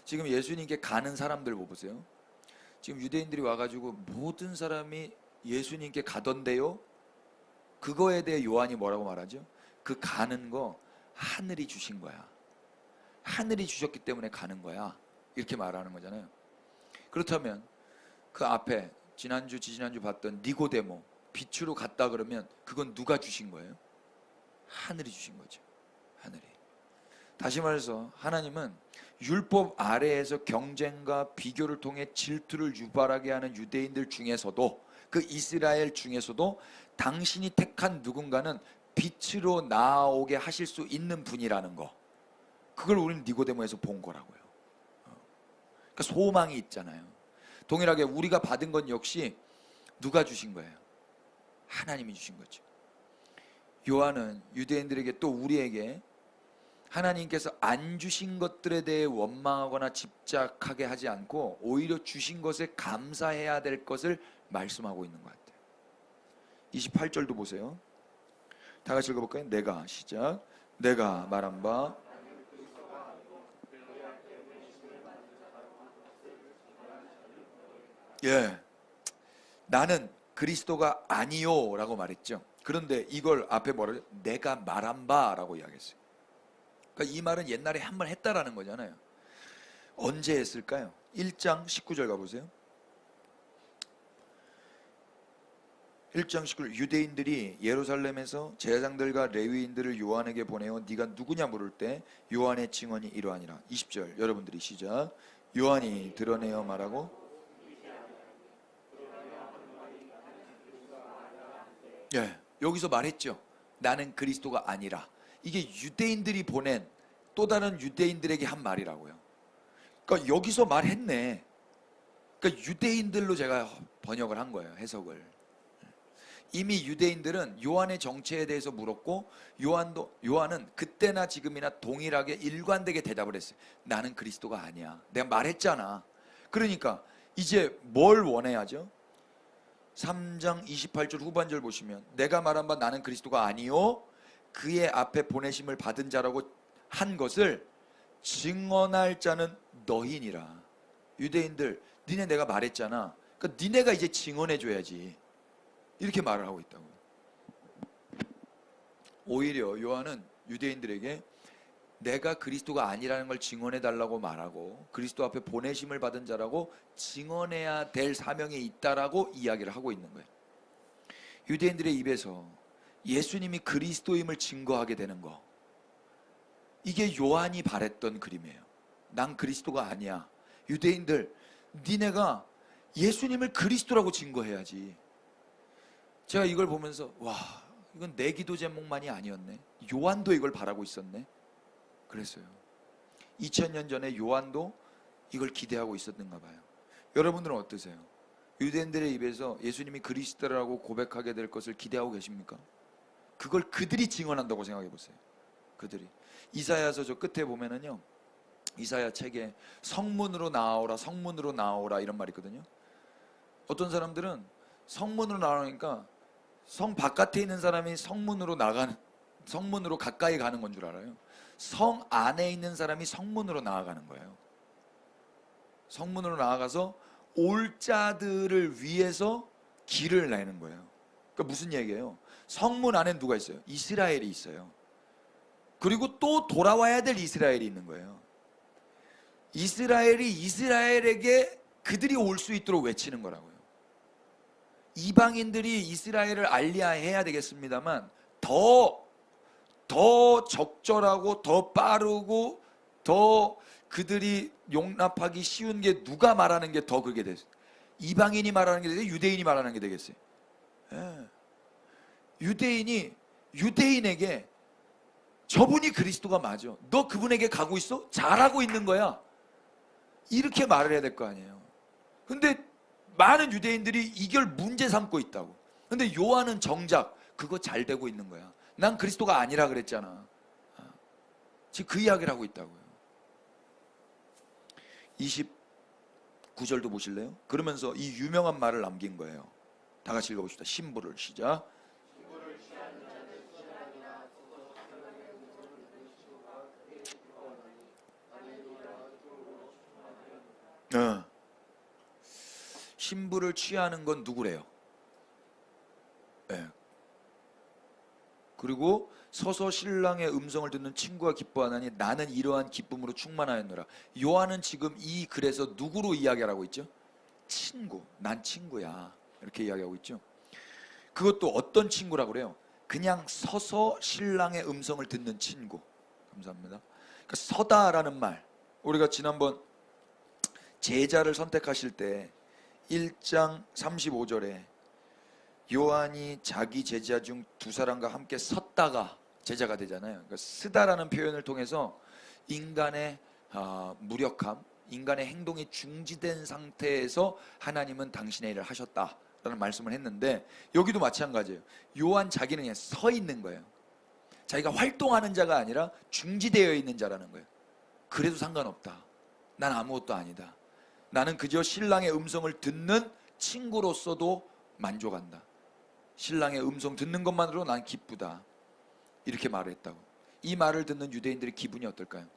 지금 예수님께 가는 사람들 보세요. 지금 유대인들이 와가지고 모든 사람이 예수님께 가던데요. 그거에 대해 요한이 뭐라고 말하죠? 그 가는 거 하늘이 주신 거야. 하늘이 주셨기 때문에 가는 거야. 이렇게 말하는 거잖아요. 그렇다면 그 앞에 지난주 지지난주 봤던 니고데모 빛으로 갔다 그러면 그건 누가 주신 거예요? 하늘이 주신 거죠. 하늘이. 다시 말해서 하나님은 율법 아래에서 경쟁과 비교를 통해 질투를 유발하게 하는 유대인들 중에서도, 그 이스라엘 중에서도 당신이 택한 누군가는 빛으로 나오게 하실 수 있는 분이라는 거, 그걸 우리는 니고데모에서 본 거라고요. 그러니까 소망이 있잖아요. 동일하게 우리가 받은 건 역시 누가 주신 거예요? 하나님이 주신 거죠. 요한은 유대인들에게 또 우리에게 하나님께서 안 주신 것들에 대해 원망하거나 집착하게 하지 않고 오히려 주신 것에 감사해야 될 것을 말씀하고 있는 것 같아요. 28절도 보세요. 다 같이 읽어볼까요? 내가, 시작. 내가 말한 바 나는 그리스도가 아니요 라고 말했죠. 그런데 이걸 앞에 뭐라고? 내가 말한 바 라고 이야기했어요. 그러니까 이 말은 옛날에 한 번 했다라는 거잖아요. 언제 했을까요? 1장 19절 가보세요. 1장 19절, 유대인들이 예루살렘에서 제사장들과 레위인들을 요한에게 보내어 네가 누구냐 물을 때 요한의 증언이 이러하니라. 20절 여러분들이 시작. 요한이 드러내어 말하고, 여기서 말했죠. 나는 그리스도가 아니라. 이게 유대인들이 보낸 또 다른 유대인들에게 한 말이라고요. 그러니까 여기서 말했네. 그러니까 유대인들로 제가 번역을 한 거예요. 해석을. 이미 유대인들은 요한의 정체에 대해서 물었고, 요한은 그때나 지금이나 동일하게 일관되게 대답을 했어요. 나는 그리스도가 아니야. 내가 말했잖아. 그러니까 이제 뭘 원해야죠? 3장 28절 후반절 보시면 내가 말한 바 나는 그리스도가 아니요 그의 앞에 보내심을 받은 자라고 한 것을 증언할 자는 너희니라. 유대인들, 니네 내가 말했잖아. 그러니까 니네가 이제 증언해 줘야지. 이렇게 말을 하고 있다고. 오히려 요한은 유대인들에게 내가 그리스도가 아니라는 걸 증언해 달라고 말하고, 그리스도 앞에 보내심을 받은 자라고 증언해야 될 사명이 있다라고 이야기를 하고 있는 거예요. 유대인들의 입에서 예수님이 그리스도임을 증거하게 되는 거, 이게 요한이 바랬던 그림이에요. 난 그리스도가 아니야. 유대인들, 니네가 예수님을 그리스도라고 증거해야지. 제가 이걸 보면서 와, 이건 내 기도 제목만이 아니었네. 요한도 이걸 바라고 있었네. 그랬어요. 2000년 전에 요한도 이걸 기대하고 있었는가 봐요. 여러분들은 어떠세요? 유대인들의 입에서 예수님이 그리스도라고 고백하게 될 것을 기대하고 계십니까? 그걸 그들이 증언한다고 생각해 보세요. 그들이. 이사야서 저 끝에 보면은요, 이사야 책에 성문으로 나오라, 성문으로 나오라 이런 말이 있거든요. 어떤 사람들은 성문으로 나오니까 성 바깥에 있는 사람이 성문으로 가까이 가는 건 줄 알아요. 성 안에 있는 사람이 성문으로 나아가는 거예요. 성문으로 나아가서 올 자들을 위해서 길을 내는 거예요. 그러니까 무슨 얘기예요? 성문 안에 누가 있어요? 이스라엘이 있어요. 그리고 또 돌아와야 될 이스라엘이 있는 거예요. 이스라엘이 이스라엘에게 그들이 올 수 있도록 외치는 거라고요. 이방인들이 이스라엘을 알리해야 되겠습니다만 더 적절하고 더 빠르고 더 그들이 용납하기 쉬운 게 누가 말하는 게 더 그게 됐어요? 이방인이 말하는 게 되겠어요? 유대인이 말하는 게 되겠어요? 유대인이 유대인에게 저분이 그리스도가 맞아. 너 그분에게 가고 있어? 잘하고 있는 거야. 이렇게 말을 해야 될 거 아니에요. 근데 많은 유대인들이 이걸 문제 삼고 있다고. 근데 요한은 정작 그거 잘 되고 있는 거야. 난 그리스도가 아니라 그랬잖아. 지금 그 이야기를 하고 있다고요. 29절도 보실래요? 그러면서 이 유명한 말을 남긴 거예요. 다 같이 읽어봅시다. 신부를 시작. 신부를 취하는 건 누구래요? 예. 그리고 서서 신랑의 음성을 듣는 친구가 기뻐하나니 나는 이러한 기쁨으로 충만하였노라. 요한은 지금 이 글에서 누구로 이야기하고 있죠? 친구. 난 친구야. 이렇게 이야기하고 있죠. 그것도 어떤 친구라고 그래요? 그냥 서서 신랑의 음성을 듣는 친구. 감사합니다. 그러니까 서다라는 말, 우리가 지난번 제자를 선택하실 때 1장 35절에 요한이 자기 제자 중 두 사람과 함께 섰다가 제자가 되잖아요. 그러니까 쓰다라는 표현을 통해서 인간의 무력함, 인간의 행동이 중지된 상태에서 하나님은 당신의 일을 하셨다라는 말씀을 했는데, 여기도 마찬가지예요. 요한 자기는 그냥 서 있는 거예요. 자기가 활동하는 자가 아니라 중지되어 있는 자라는 거예요. 그래도 상관없다. 난 아무것도 아니다. 나는 그저 신랑의 음성을 듣는 친구로서도 만족한다. 신랑의 음성 듣는 것만으로 난 기쁘다. 이렇게 말을 했다고. 이 말을 듣는 유대인들의 기분이 어떨까요?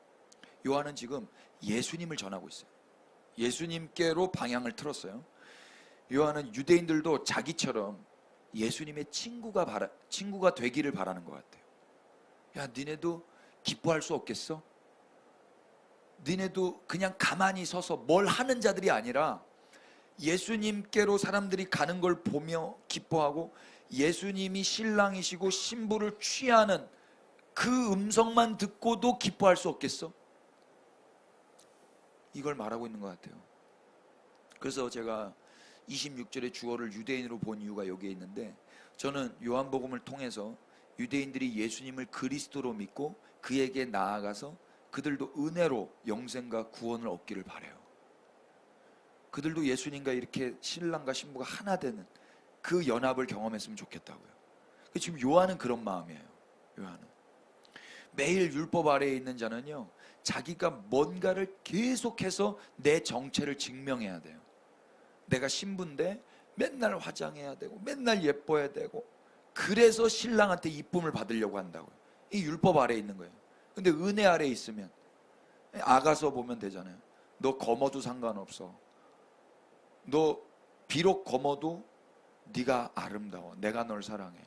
요한은 지금 예수님을 전하고 있어요. 예수님께로 방향을 틀었어요. 요한은 유대인들도 자기처럼 예수님의 친구가 되기를 바라는 것 같아요. 야, 니네도 기뻐할 수 없겠어? 니네도 그냥 가만히 서서 뭘 하는 자들이 아니라 예수님께로 사람들이 가는 걸 보며 기뻐하고 예수님이 신랑이시고 신부를 취하는 그 음성만 듣고도 기뻐할 수 없겠어? 이걸 말하고 있는 것 같아요. 그래서 제가 26절의 주어를 유대인으로 본 이유가 여기에 있는데, 저는 요한복음을 통해서 유대인들이 예수님을 그리스도로 믿고 그에게 나아가서 그들도 은혜로 영생과 구원을 얻기를 바라요. 그들도 예수님과 이렇게 신랑과 신부가 하나 되는 그 연합을 경험했으면 좋겠다고요. 지금 요한은 그런 마음이에요. 요한은 매일 율법 아래에 있는 자는요, 자기가 뭔가를 계속해서 내 정체를 증명해야 돼요. 내가 신부인데 맨날 화장해야 되고 맨날 예뻐야 되고, 그래서 신랑한테 이쁨을 받으려고 한다고요. 이 율법 아래에 있는 거예요. 근데 은혜 아래에 있으면 아가서 보면 되잖아요. 너 검어도 상관없어. 너 비록 검어도 네가 아름다워. 내가 널 사랑해.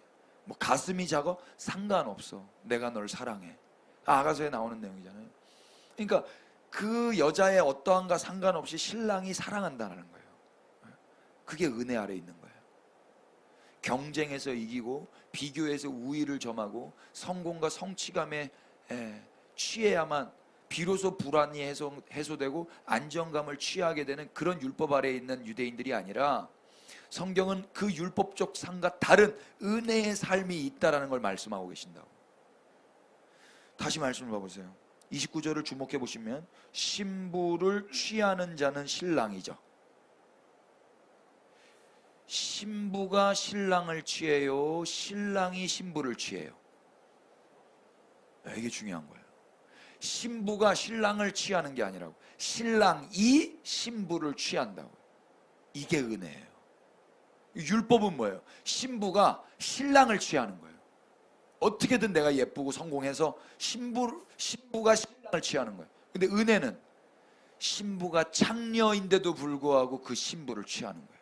뭐 가슴이 작아? 상관없어. 내가 널 사랑해. 아가서에 나오는 내용이잖아요. 그러니까 그 여자의 어떠한가 상관없이 신랑이 사랑한다는 거예요. 그게 은혜 아래에 있는 거예요. 경쟁에서 이기고 비교에서 우위를 점하고 성공과 성취감에 취해야만 비로소 불안이 해소되고 안정감을 취하게 되는 그런 율법 아래에 있는 유대인들이 아니라, 성경은 그 율법적 삶과 다른 은혜의 삶이 있다라는 걸 말씀하고 계신다고. 다시 말씀을 봐보세요. 29절을 주목해 보시면 신부를 취하는 자는 신랑이죠. 신부가 신랑을 취해요? 신랑이 신부를 취해요? 이게 중요한 거예요. 신부가 신랑을 취하는 게 아니라고, 신랑이 신부를 취한다고. 이게 은혜예요. 율법은 뭐예요? 신부가 신랑을 취하는 거예요. 어떻게든 내가 예쁘고 성공해서 신부가 신랑을 취하는 거예요. 근데 은혜는 신부가 창녀인데도 불구하고 그 신부를 취하는 거예요.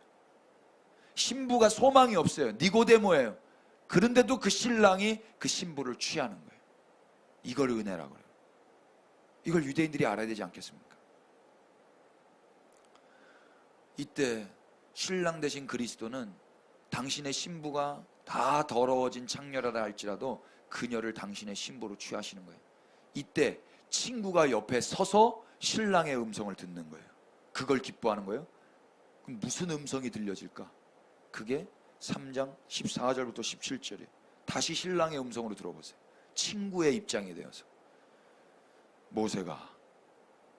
신부가 소망이 없어요. 니고데모예요. 그런데도 그 신랑이 그 신부를 취하는 거예요. 이걸 은혜라고 그래요. 이걸 유대인들이 알아야 되지 않겠습니까? 이때 신랑 되신 그리스도는 당신의 신부가 다 더러워진 창녀라다 할지라도 그녀를 당신의 신부로 취하시는 거예요. 이때 친구가 옆에 서서 신랑의 음성을 듣는 거예요. 그걸 기뻐하는 거예요. 그럼 무슨 음성이 들려질까? 그게 3장 14절부터 17절이에요. 다시 신랑의 음성으로 들어보세요. 친구의 입장이 되어서. 모세가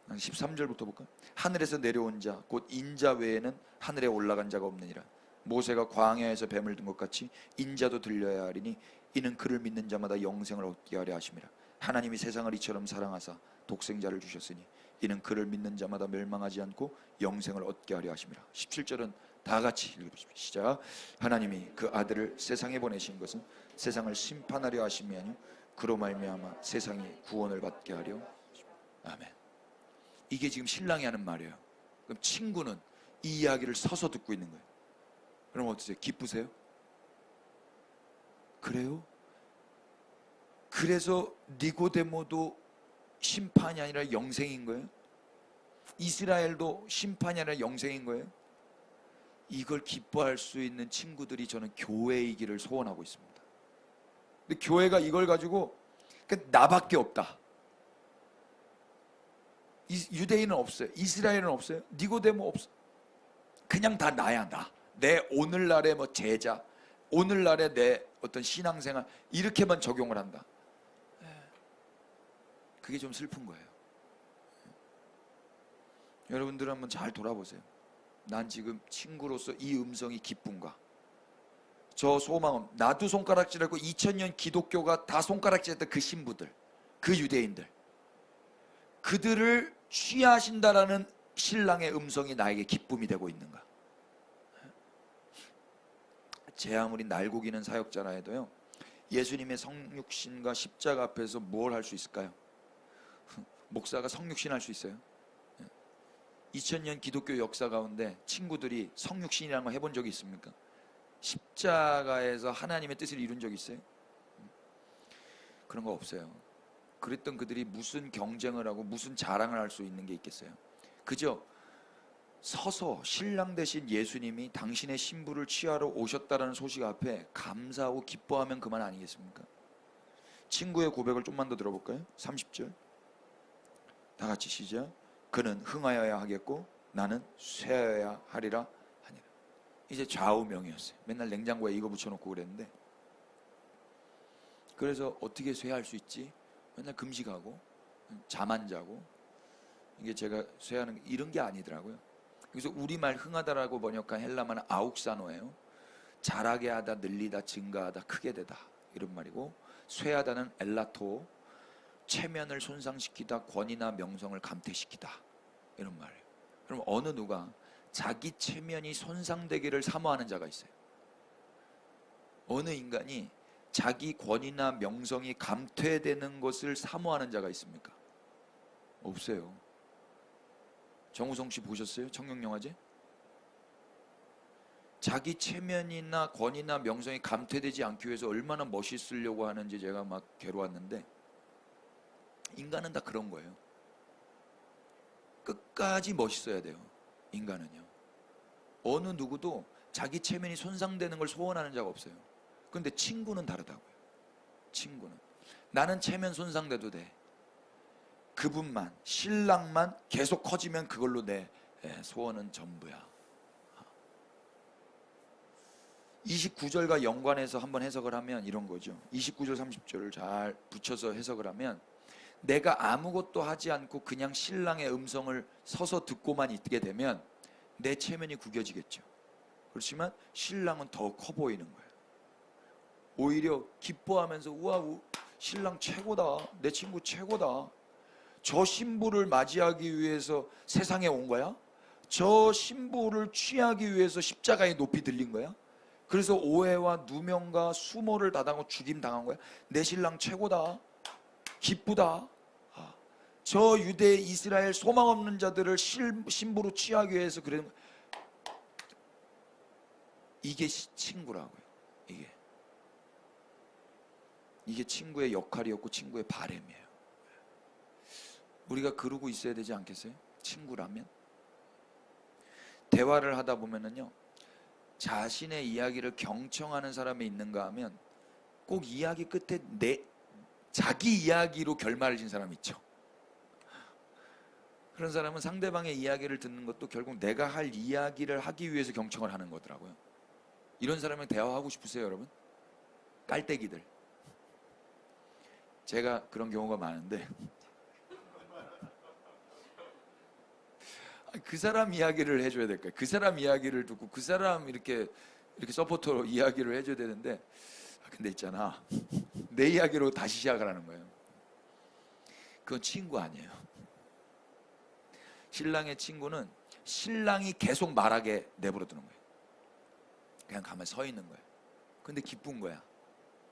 13절부터 볼까요? 하늘에서 내려온 자 곧 인자 외에는 하늘에 올라간 자가 없느니라. 모세가 광야에서 뱀을 든 것 같이 인자도 들려야 하리니 이는 그를 믿는 자마다 영생을 얻게 하려 하심이라. 하나님이 세상을 이처럼 사랑하사 독생자를 주셨으니 이는 그를 믿는 자마다 멸망하지 않고 영생을 얻게 하려 하심이라. 17절은 다 같이 읽어보십시오. 시작. 하나님이 그 아들을 세상에 보내신 것은 세상을 심판하려 하심이 아니요 그로 말미암아 세상이 구원을 받게 하려. 아멘. 이게 지금 신랑이 하는 말이에요. 그럼 친구는 이 이야기를 서서 듣고 있는 거예요. 그럼 어떠세요? 기쁘세요? 그래요? 그래서 니고데모도 심판이 아니라 영생인 거예요? 이스라엘도 심판이 아니라 영생인 거예요? 이걸 기뻐할 수 있는 친구들이 저는 교회이기를 소원하고 있습니다. 근데 교회가 이걸 가지고 나밖에 없다. 유대인은 없어요. 이스라엘은 없어요. 니고데모 없어. 그냥 다 나야 나. 내 오늘날의 뭐 제자, 오늘날의 내 어떤 신앙생활 이렇게만 적용을 한다. 그게 좀 슬픈 거예요. 여러분들 한번 잘 돌아보세요. 난 지금 친구로서 이 음성이 기쁜가? 저 소망은 나도 손가락질하고 2000년 기독교가 다 손가락질했던 그 신부들, 그 유대인들, 그들을 취하신다라는 신랑의 음성이 나에게 기쁨이 되고 있는가? 제 아무리 날고기는 사역자라 해도요, 예수님의 성육신과 십자가 앞에서 뭘 할 수 있을까요? 목사가 성육신 할 수 있어요? 2000년 기독교 역사 가운데 친구들이 성육신이라는 걸 해본 적이 있습니까? 십자가에서 하나님의 뜻을 이룬 적이 있어요? 그런 거 없어요. 그랬던 그들이 무슨 경쟁을 하고 무슨 자랑을 할 수 있는 게 있겠어요? 그저 서서 신랑 되신 예수님이 당신의 신부를 취하러 오셨다라는 소식 앞에 감사하고 기뻐하면 그만 아니겠습니까? 친구의 고백을 좀만 더 들어볼까요? 30절 다 같이 시작. 그는 흥하여야 하겠고 나는 쇠하여야 하리라 하니라. 이제 좌우명이었어요. 맨날 냉장고에 이거 붙여놓고 그랬는데, 그래서 어떻게 쇠할 수 있지? 맨날 금식하고 잠 안 자고, 이게 제가 쇠하는 이런 게 아니더라고요. 그래서 우리말 흥하다라고 번역한 헬라말은 아욱사노예요. 자라게 하다, 늘리다, 증가하다, 크게 되다 이런 말이고, 쇠하다는 엘라토, 체면을 손상시키다, 권위나 명성을 감퇴시키다 이런 말이에요. 그럼 어느 누가 자기 체면이 손상되기를 사모하는 자가 있어요? 어느 인간이 자기 권위나 명성이 감퇴되는 것을 사모하는 자가 있습니까? 없어요. 정우성 씨 보셨어요? 청룡영화제? 자기 체면이나 권위나 명성이 감퇴되지 않기 위해서 얼마나 멋있으려고 하는지 제가 막 괴로웠는데, 인간은 다 그런 거예요. 끝까지 멋있어야 돼요. 인간은요. 어느 누구도 자기 체면이 손상되는 걸 소원하는 자가 없어요. 그런데 친구는 다르다고요. 친구는 나는 체면 손상돼도 돼. 그분만, 신랑만 계속 커지면 그걸로 내 소원은 전부야. 29절과 연관해서 한번 해석을 하면 이런 거죠. 29절 30절을 잘 붙여서 해석을 하면, 내가 아무것도 하지 않고 그냥 신랑의 음성을 서서 듣고만 있게 되면 내 체면이 구겨지겠죠. 그렇지만 신랑은 더 커 보이는 거예요. 오히려 기뻐하면서 우와, 신랑 최고다, 내 친구 최고다. 저 신부를 맞이하기 위해서 세상에 온 거야? 저 신부를 취하기 위해서 십자가에 높이 들린 거야? 그래서 오해와 누명과 수모를 당하고 죽임 당한 거야? 내 신랑 최고다, 기쁘다. 저 유대 이스라엘 소망 없는 자들을 신부로 취하기 위해서 그러는, 이게 친구라고요. 이게 친구의 역할이었고 친구의 바램이에요. 우리가 그러고 있어야 되지 않겠어요? 친구라면. 대화를 하다 보면은요, 자신의 이야기를 경청하는 사람이 있는가 하면 꼭 이야기 끝에 자기 이야기로 결말을 진 사람이 있죠. 그런 사람은 상대방의 이야기를 듣는 것도 결국 내가 할 이야기를 하기 위해서 경청을 하는 거더라고요. 이런 사람이랑 대화하고 싶으세요, 여러분? 깔때기들. 제가 그런 경우가 많은데, 그 사람 이야기를 해줘야 될까요? 그 사람 이야기를 듣고 그 사람 이렇게 서포터로 이야기를 해줘야 되는데, 근데 있잖아, 내 이야기로 다시 시작을 하는 거예요. 그건 친구 아니에요. 신랑의 친구는 신랑이 계속 말하게 내버려 두는 거예요. 그냥 가만히 서 있는 거예요. 근데 기쁜 거야.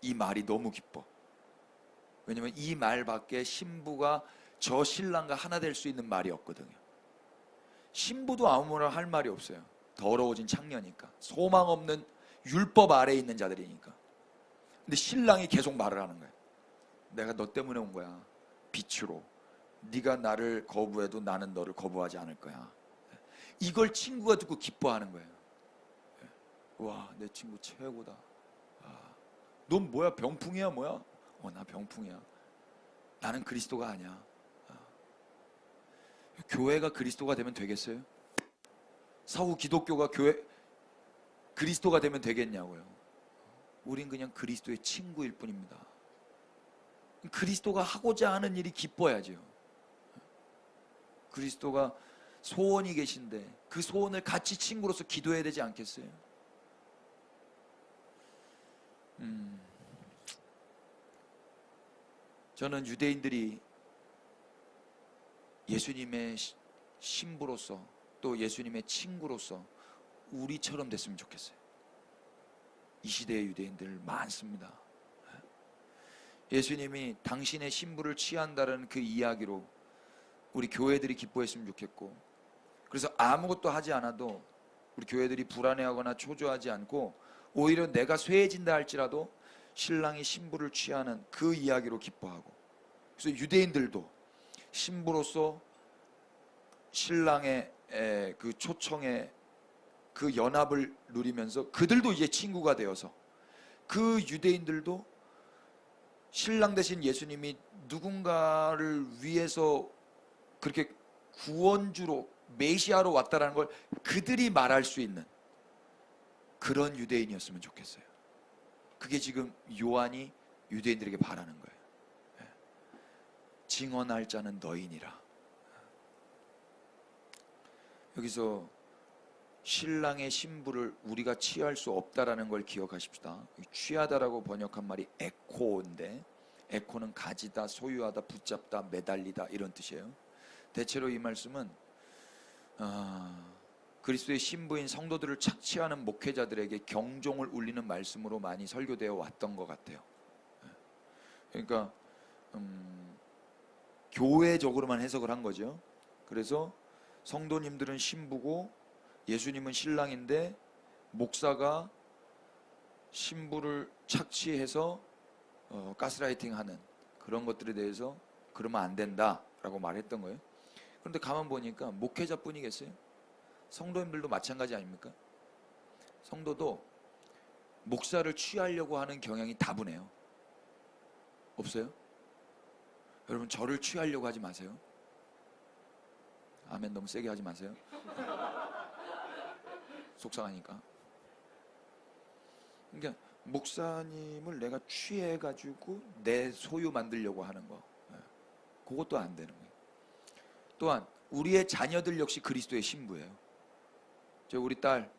이 말이 너무 기뻐. 왜냐면 이 말밖에 신부가 저 신랑과 하나 될 수 있는 말이 없거든요. 신부도 아무나 할 말이 없어요. 더러워진 창녀니까, 소망 없는 율법 아래에 있는 자들이니까. 근데 신랑이 계속 말을 하는 거예요. 내가 너 때문에 온 거야. 빛으로. 네가 나를 거부해도 나는 너를 거부하지 않을 거야. 이걸 친구가 듣고 기뻐하는 거예요. 와, 내 친구 최고다. 넌 뭐야, 병풍이야 뭐야? 나 병풍이야. 나는 그리스도가 아니야. 교회가 그리스도가 되면 되겠어요? 서구 기독교가 그리스도가 되면 되겠냐고요. 우린 그냥 그리스도의 친구일 뿐입니다. 그리스도가 하고자 하는 일이 기뻐야죠. 그리스도가 소원이 계신데 그 소원을 같이 친구로서 기도해야 되지 않겠어요? 저는 유대인들이 예수님의 신부로서 또 예수님의 친구로서 우리처럼 됐으면 좋겠어요. 이 시대의 유대인들 많습니다. 예수님이 당신의 신부를 취한다는 그 이야기로 우리 교회들이 기뻐했으면 좋겠고, 그래서 아무것도 하지 않아도 우리 교회들이 불안해하거나 초조하지 않고 오히려 내가 쇠해진다 할지라도 신랑이 신부를 취하는 그 이야기로 기뻐하고, 그래서 유대인들도 신부로서 신랑의 그 초청에 그 연합을 누리면서 그들도 이제 친구가 되어서 그 유대인들도 신랑 대신 예수님이 누군가를 위해서 그렇게 구원주로 메시아로 왔다라는 걸 그들이 말할 수 있는 그런 유대인이었으면 좋겠어요. 그게 지금 요한이 유대인들에게 바라는 거예요. 증언할 자는 너희니라. 여기서 신랑의 신부를 우리가 취할 수 없다라는 걸 기억하십시다. 취하다라고 번역한 말이 에코인데, 에코는 가지다, 소유하다, 붙잡다, 매달리다 이런 뜻이에요. 대체로 이 말씀은 그리스도의 신부인 성도들을 착취하는 목회자들에게 경종을 울리는 말씀으로 많이 설교되어 왔던 것 같아요. 그러니까 교회적으로만 해석을 한 거죠. 그래서 성도님들은 신부고 예수님은 신랑인데 목사가 신부를 착취해서 가스라이팅하는 그런 것들에 대해서 그러면 안 된다라고 말했던 거예요. 그런데 가만 보니까 목회자뿐이겠어요? 성도님들도 마찬가지 아닙니까? 성도도 목사를 취하려고 하는 경향이 다분해요. 없어요? 여러분, 저를 취하려고 하지 마세요. 아멘 너무 세게 하지 마세요. 속상하니까. 그러니까 목사님을 내가 취해가지고 내 소유 만들려고 하는 거, 그것도 안 되는 거예요. 또한 우리의 자녀들 역시 그리스도의 신부예요. 저 우리 딸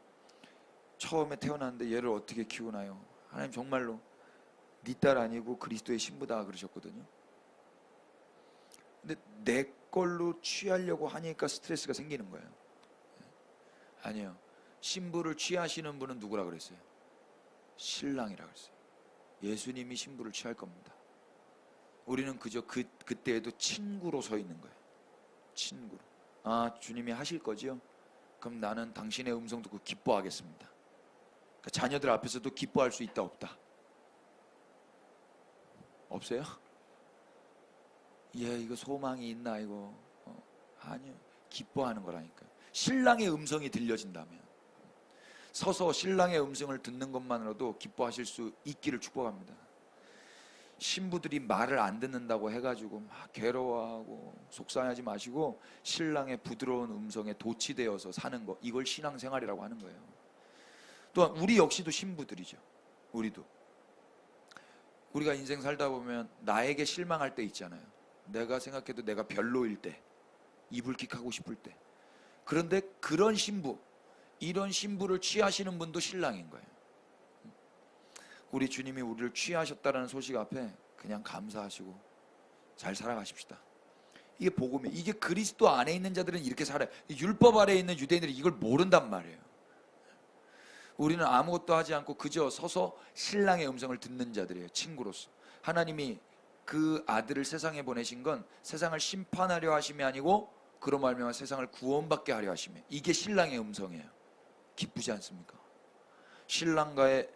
처음에 태어났는데 얘를 어떻게 키우나요? 하나님 정말로 네 딸 아니고 그리스도의 신부다 그러셨거든요. 근데 내 걸로 취하려고 하니까 스트레스가 생기는 거예요. 아니요. 신부를 취하시는 분은 누구라 그랬어요? 신랑이라 그랬어요. 예수님이 신부를 취할 겁니다. 우리는 그저 그때에도 친구로 서 있는 거예요. 친구로. 주님이 하실 거지요? 그럼 나는 당신의 음성 듣고 기뻐하겠습니다. 그러니까 자녀들 앞에서도 기뻐할 수 있다 없다? 없어요? 이거 소망이 있나 이거? 아니요. 기뻐하는 거라니까요. 신랑의 음성이 들려진다면 서서 신랑의 음성을 듣는 것만으로도 기뻐하실 수 있기를 축복합니다. 신부들이 말을 안 듣는다고 해가지고 막 괴로워하고 속상하지 마시고 신랑의 부드러운 음성에 도취되어서 사는 것, 이걸 신앙생활이라고 하는 거예요. 또한 우리 역시도 신부들이죠. 우리가 인생 살다 보면 나에게 실망할 때 있잖아요. 내가 생각해도 내가 별로일 때, 이불킥하고 싶을 때. 그런데 그런 신부, 이런 신부를 취하시는 분도 신랑인 거예요. 우리 주님이 우리를 취하셨다는 소식 앞에 그냥 감사하시고 잘 살아가십시다. 이게 복음이에요. 이게 그리스도 안에 있는 자들은 이렇게 살아요. 율법 아래에 있는 유대인들이 이걸 모른단 말이에요. 우리는 아무것도 하지 않고 그저 서서 신랑의 음성을 듣는 자들이에요. 친구로서. 하나님이 그 아들을 세상에 보내신 건 세상을 심판하려 하심이 아니고 그로 말미암아 세상을 구원받게 하려 하시며, 이게 신랑의 음성이에요. 기쁘지 않습니까? 신랑과의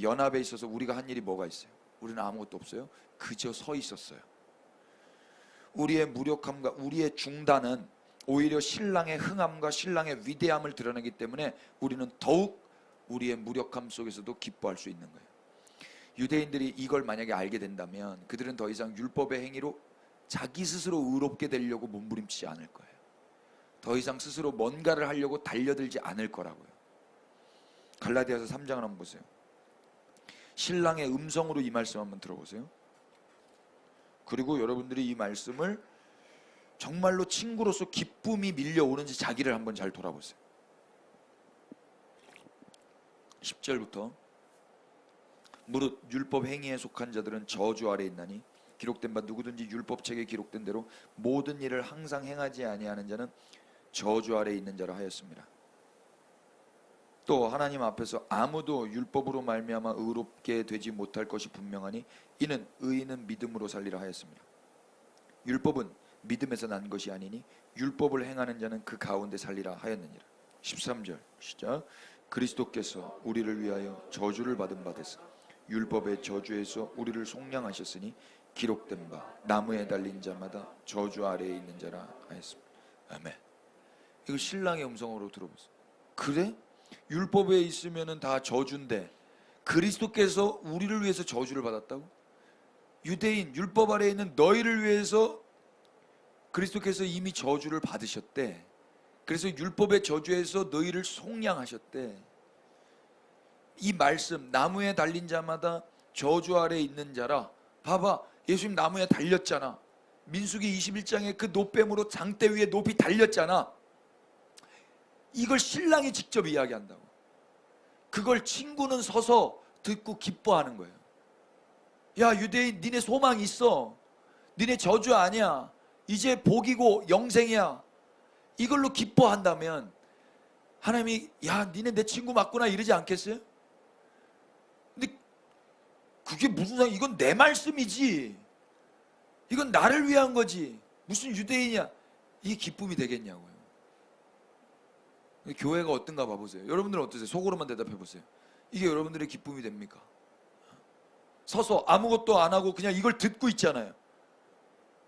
연합에 있어서 우리가 한 일이 뭐가 있어요? 우리는 아무것도 없어요. 그저 서 있었어요. 우리의 무력함과 우리의 중단은 오히려 신랑의 흥함과 신랑의 위대함을 드러내기 때문에 우리는 더욱 우리의 무력함 속에서도 기뻐할 수 있는 거예요. 유대인들이 이걸 만약에 알게 된다면 그들은 더 이상 율법의 행위로 자기 스스로 의롭게 되려고 몸부림치지 않을 거예요. 더 이상 스스로 뭔가를 하려고 달려들지 않을 거라고요. 갈라디아서 3장을 한번 보세요. 신랑의 음성으로 이 말씀 한번 들어보세요. 그리고 여러분들이 이 말씀을 정말로 친구로서 기쁨이 밀려오는지 자기를 한번 잘 돌아보세요. 10절부터 무릇 율법 행위에 속한 자들은 저주 아래 있나니 기록된 바 누구든지 율법책에 기록된 대로 모든 일을 항상 행하지 아니하는 자는 저주 아래 있는 자라 하였습니다. 또 하나님 앞에서 아무도 율법으로 말미암아 의롭게 되지 못할 것이 분명하니 이는 의인은 믿음으로 살리라 하였습니다. 율법은 믿음에서 난 것이 아니니 율법을 행하는 자는 그 가운데 살리라 하였느니라. 13절 시작. 그리스도께서 우리를 위하여 저주를 받은 바 되사 율법의 저주에서 우리를 속량하셨으니 기록된 바 나무에 달린 자마다 저주 아래에 있는 자라 하였습니다. 아멘. 이거 신랑의 음성으로 들어보세요. 그래? 율법에 있으면은 다 저주인데 그리스도께서 우리를 위해서 저주를 받았다고? 유대인 율법 아래에 있는 너희를 위해서 그리스도께서 이미 저주를 받으셨대. 그래서 율법의 저주에서 너희를 속량하셨대. 이 말씀 나무에 달린 자마다 저주 아래에 있는 자라. 봐봐, 예수님 나무에 달렸잖아. 민수기 21장에 그 노뱀으로 장대 위에 높이 달렸잖아. 이걸 신랑이 직접 이야기한다고. 그걸 친구는 서서 듣고 기뻐하는 거예요. 야, 유대인 니네 소망 있어. 니네 저주 아니야. 이제 복이고 영생이야. 이걸로 기뻐한다면 하나님이 야, 니네 내 친구 맞구나 이러지 않겠어요? 근데 그게 무슨 상관? 이건 내 말씀이지. 이건 나를 위한 거지. 무슨 유대인이야. 이게 기쁨이 되겠냐고요. 교회가 어떤가 봐보세요. 여러분들은 어떠세요? 속으로만 대답해 보세요. 이게 여러분들의 기쁨이 됩니까? 서서 아무것도 안 하고 그냥 이걸 듣고 있잖아요.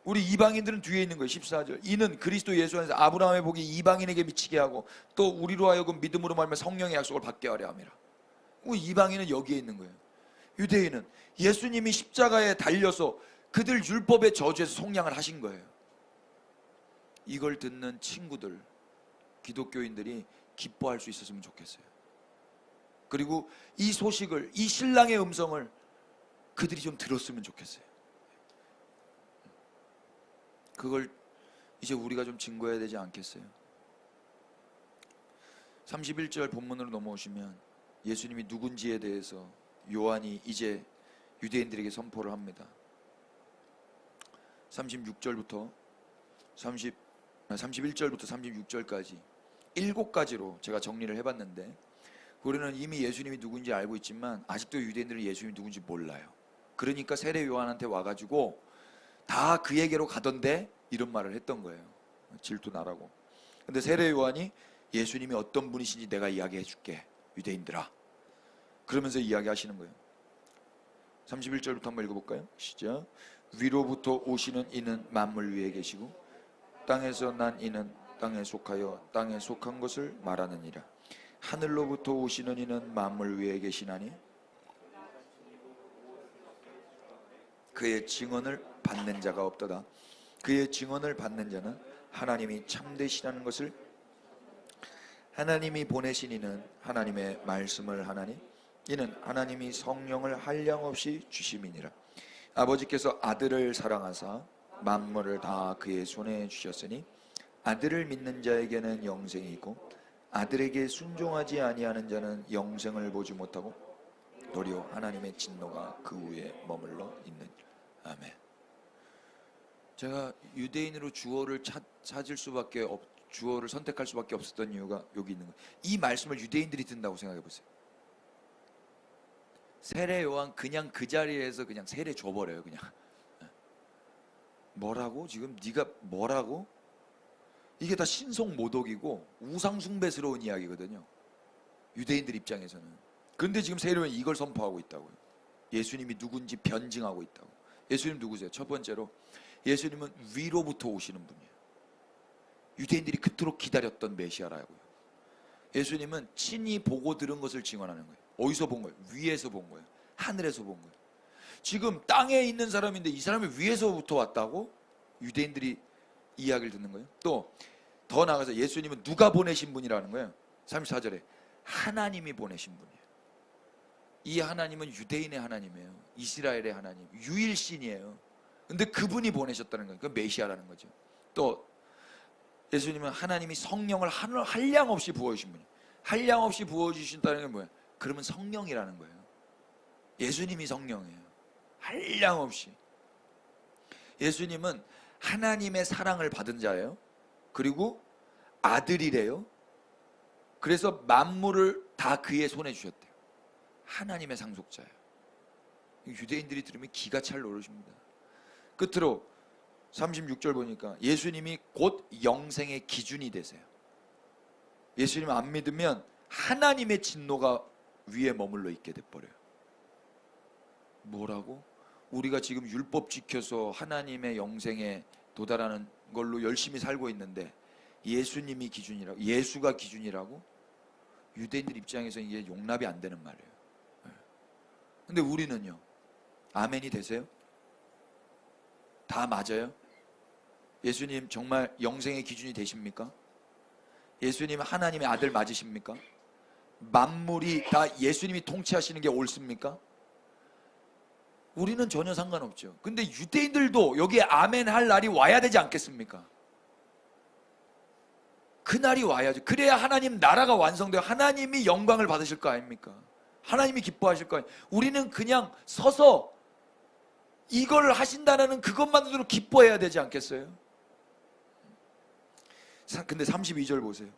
우리 이방인들은 뒤에 있는 거예요. 14절. 이는 그리스도 예수 안에서 아브라함의 복이 이방인에게 미치게 하고 또 우리로 하여금 믿음으로 말하면 성령의 약속을 받게 하려 함이라. 이방인은 여기에 있는 거예요. 유대인은 예수님이 십자가에 달려서 그들 율법의 저주에서 속량을 하신 거예요. 이걸 듣는 친구들, 기독교인들이 기뻐할 수 있었으면 좋겠어요. 그리고 이 소식을, 이 신랑의 음성을 그들이 좀 들었으면 좋겠어요. 그걸 이제 우리가 좀 증거해야 되지 않겠어요? 31절 본문으로 넘어오시면 예수님이 누군지에 대해서 요한이 이제 유대인들에게 선포를 합니다. 31절부터 36절까지 7가지로 제가 정리를 해봤는데, 우리는 이미 예수님이 누군지 알고 있지만 아직도 유대인들은 예수님이 누군지 몰라요. 그러니까 세례 요한한테 와가지고 다 그에게로 가던데 이런 말을 했던 거예요. 질투 나라고. 근데 세례 요한이 예수님이 어떤 분이신지 내가 이야기해 줄게 유대인들아, 그러면서 이야기하시는 거예요. 31절부터 한번 읽어볼까요? 시작. 위로부터 오시는 이는 만물 위에 계시고 땅에서 난 이는 땅에 속하여 땅에 속한 것을 말하느니라. 하늘로부터 오시는 이는 만물 위에 계시나니 그의 증언을 받는 자가 없도다. 그의 증언을 받는 자는 하나님이 참되시라는 것을, 하나님이 보내신 이는 하나님의 말씀을 하나니 이는 하나님이 성령을 한량없이 주심이니라. 아버지께서 아들을 사랑하사 만물을 다 그의 손에 주셨으니 아들을 믿는 자에게는 영생이 있고 아들에게 순종하지 아니하는 자는 영생을 보지 못하고 도리어 하나님의 진노가 그 위에 머물러 있느니라. 아멘. 제가 유대인으로 주어를 찾을 수밖에 주어를 선택할 수밖에 없었던 이유가 여기 있는 거예요. 이 말씀을 유대인들이 듣는다고 생각해 보세요. 세례 요한 그냥 그 자리에서 그냥 세례 줘버려요. 그냥 뭐라고? 지금 네가 뭐라고? 이게 다 신성 모독이고 우상숭배스러운 이야기거든요. 유대인들 입장에서는. 그런데 지금 세례요한이 이걸 선포하고 있다고요. 예수님이 누군지 변증하고 있다고. 예수님 누구세요? 첫 번째로 예수님은 위로부터 오시는 분이에요. 유대인들이 그토록 기다렸던 메시아라고요. 예수님은 친히 보고 들은 것을 증언하는 거예요. 어디서 본 거예요? 위에서 본 거예요. 하늘에서 본 거예요. 지금 땅에 있는 사람인데 이 사람이 위에서부터 왔다고? 유대인들이 이야기를 듣는 거예요. 또 더 나아가서 예수님은 누가 보내신 분이라는 거예요. 34절에 하나님이 보내신 분이에요. 이 하나님은 유대인의 하나님이에요. 이스라엘의 하나님, 유일신이에요. 근데 그분이 보내셨다는 거예요. 그 메시아라는 거죠. 또 예수님은 하나님이 성령을 한량 없이 부어주신 분이에요. 한량 없이 부어주신다는 게 뭐예요? 그러면 성령이라는 거예요. 예수님이 성령이에요. 한량 없이. 예수님은 하나님의 사랑을 받은 자예요. 그리고 아들이래요. 그래서 만물을 다 그의 손에 주셨대요. 하나님의 상속자예요. 유대인들이 들으면 기가 찰 노릇입니다. 끝으로 36절 보니까 예수님이 곧 영생의 기준이 되세요. 예수님 안 믿으면 하나님의 진노가 위에 머물러 있게 돼버려요. 뭐라고? 우리가 지금 율법 지켜서 하나님의 영생에 도달하는 걸로 열심히 살고 있는데 예수님이 기준이라고, 예수가 기준이라고? 유대인들 입장에서 이게 용납이 안 되는 말이에요. 근데 우리는요, 아멘이 되세요? 다 맞아요? 예수님 정말 영생의 기준이 되십니까? 예수님 하나님의 아들 맞으십니까? 만물이 다 예수님이 통치하시는 게 옳습니까? 우리는 전혀 상관없죠. 근데 유대인들도 여기에 아멘 할 날이 와야 되지 않겠습니까? 그 날이 와야죠. 그래야 하나님 나라가 완성되어 하나님이 영광을 받으실 거 아닙니까? 하나님이 기뻐하실 거 아닙니까? 우리는 그냥 서서 이걸 하신다는 그것만으로 기뻐해야 되지 않겠어요? 근데 32절 보세요.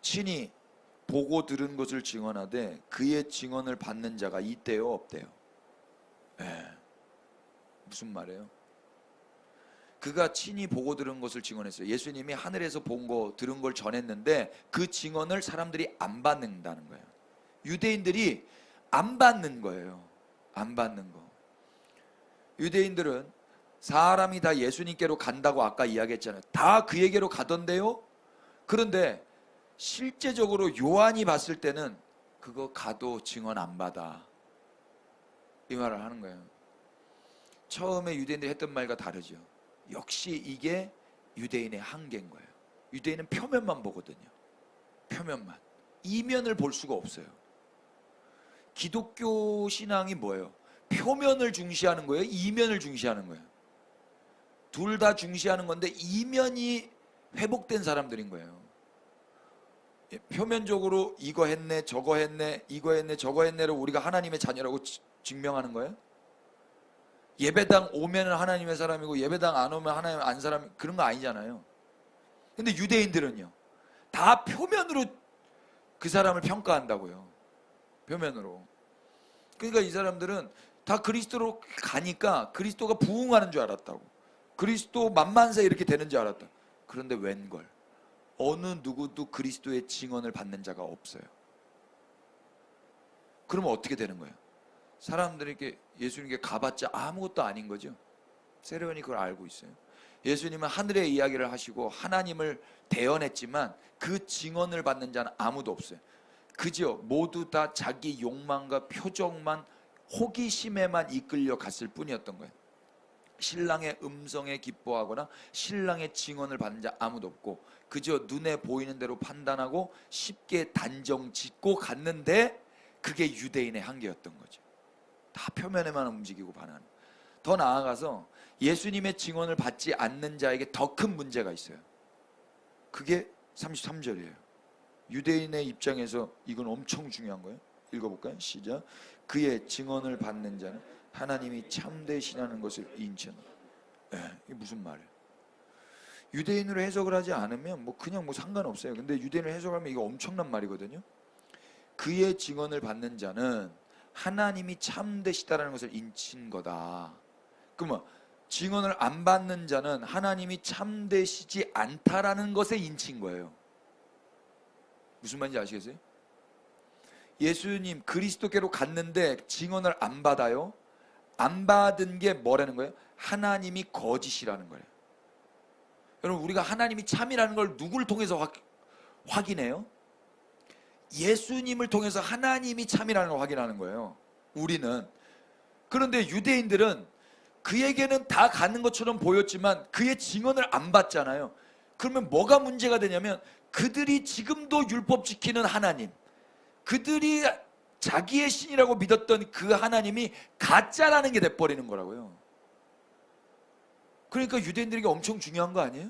친히 보고 들은 것을 증언하되 그의 증언을 받는 자가 있대요, 없대요? 무슨 말이에요? 그가 친히 보고 들은 것을 증언했어요. 예수님이 하늘에서 본 거 들은 걸 전했는데 그 증언을 사람들이 안 받는다는 거예요. 유대인들이 안 받는 거예요. 안 받는 거. 유대인들은 사람이 다 예수님께로 간다고 아까 이야기했잖아요. 다 그에게로 가던데요. 그런데 실제적으로 요한이 봤을 때는 그거 가도 증언 안 받아, 이 말을 하는 거예요. 처음에 유대인들이 했던 말과 다르죠. 역시 이게 유대인의 한계인 거예요. 유대인은 표면만 보거든요. 표면만. 이면을 볼 수가 없어요. 기독교 신앙이 뭐예요? 표면을 중시하는 거예요? 이면을 중시하는 거예요? 둘 다 중시하는 건데 이면이 회복된 사람들인 거예요. 표면적으로 이거 했네, 저거 했네, 이거 했네, 저거 했네를 우리가 하나님의 자녀라고 증명하는 거예요? 예배당 오면 하나님의 사람이고 예배당 안 오면 하나님 안 사람, 그런 거 아니잖아요. 근데 유대인들은요, 다 표면으로 그 사람을 평가한다고요. 표면으로. 그러니까 이 사람들은 다 그리스도로 가니까 그리스도가 부흥하는 줄 알았다고. 그리스도 만만세 이렇게 되는 줄 알았다. 그런데 웬걸, 어느 누구도 그리스도의 증언을 받는 자가 없어요. 그러면 어떻게 되는 거예요? 사람들에게 예수님께 가봤자 아무것도 아닌 거죠. 세례요한이 그걸 알고 있어요. 예수님은 하늘의 이야기를 하시고 하나님을 대언했지만 그 증언을 받는 자는 아무도 없어요. 그저 모두 다 자기 욕망과 표정만, 호기심에만 이끌려 갔을 뿐이었던 거예요. 신랑의 음성에 기뻐하거나 신랑의 증언을 받는 자 아무도 없고 그저 눈에 보이는 대로 판단하고 쉽게 단정 짓고 갔는데 그게 유대인의 한계였던 거죠. 다 표면에만 움직이고 반하는. 더 나아가서 예수님의 증언을 받지 않는 자에게 더 큰 문제가 있어요. 그게 33절이에요. 유대인의 입장에서 이건 엄청 중요한 거예요. 읽어볼까요? 시작. 그의 증언을 받는 자는 하나님이 참되시라는 것을 인천. 이게 무슨 말이에요? 유대인으로 해석을 하지 않으면 뭐 그냥 뭐 상관없어요. 근데 유대인으로 해석하면 이거 엄청난 말이거든요. 그의 증언을 받는 자는 하나님이 참되시다라는 것을 인친 거다. 그러면 증언을 안 받는 자는 하나님이 참되시지 않다라는 것에 인치인 거예요. 무슨 말인지 아시겠어요? 예수님 그리스도께로 갔는데 증언을 안 받아요. 안 받은 게 뭐라는 거예요? 하나님이 거짓이라는 거예요. 여러분, 우리가 하나님이 참이라는 걸 누구를 통해서 확인해요? 예수님을 통해서 하나님이 참이라는 걸 확인하는 거예요. 우리는. 그런데 유대인들은 그에게는 다 가는 것처럼 보였지만 그의 증언을 안 받잖아요. 그러면 뭐가 문제가 되냐면 그들이 지금도 율법 지키는 하나님, 그들이 자기의 신이라고 믿었던 그 하나님이 가짜라는 게 돼버리는 거라고요. 그러니까 유대인들에게 엄청 중요한 거 아니에요?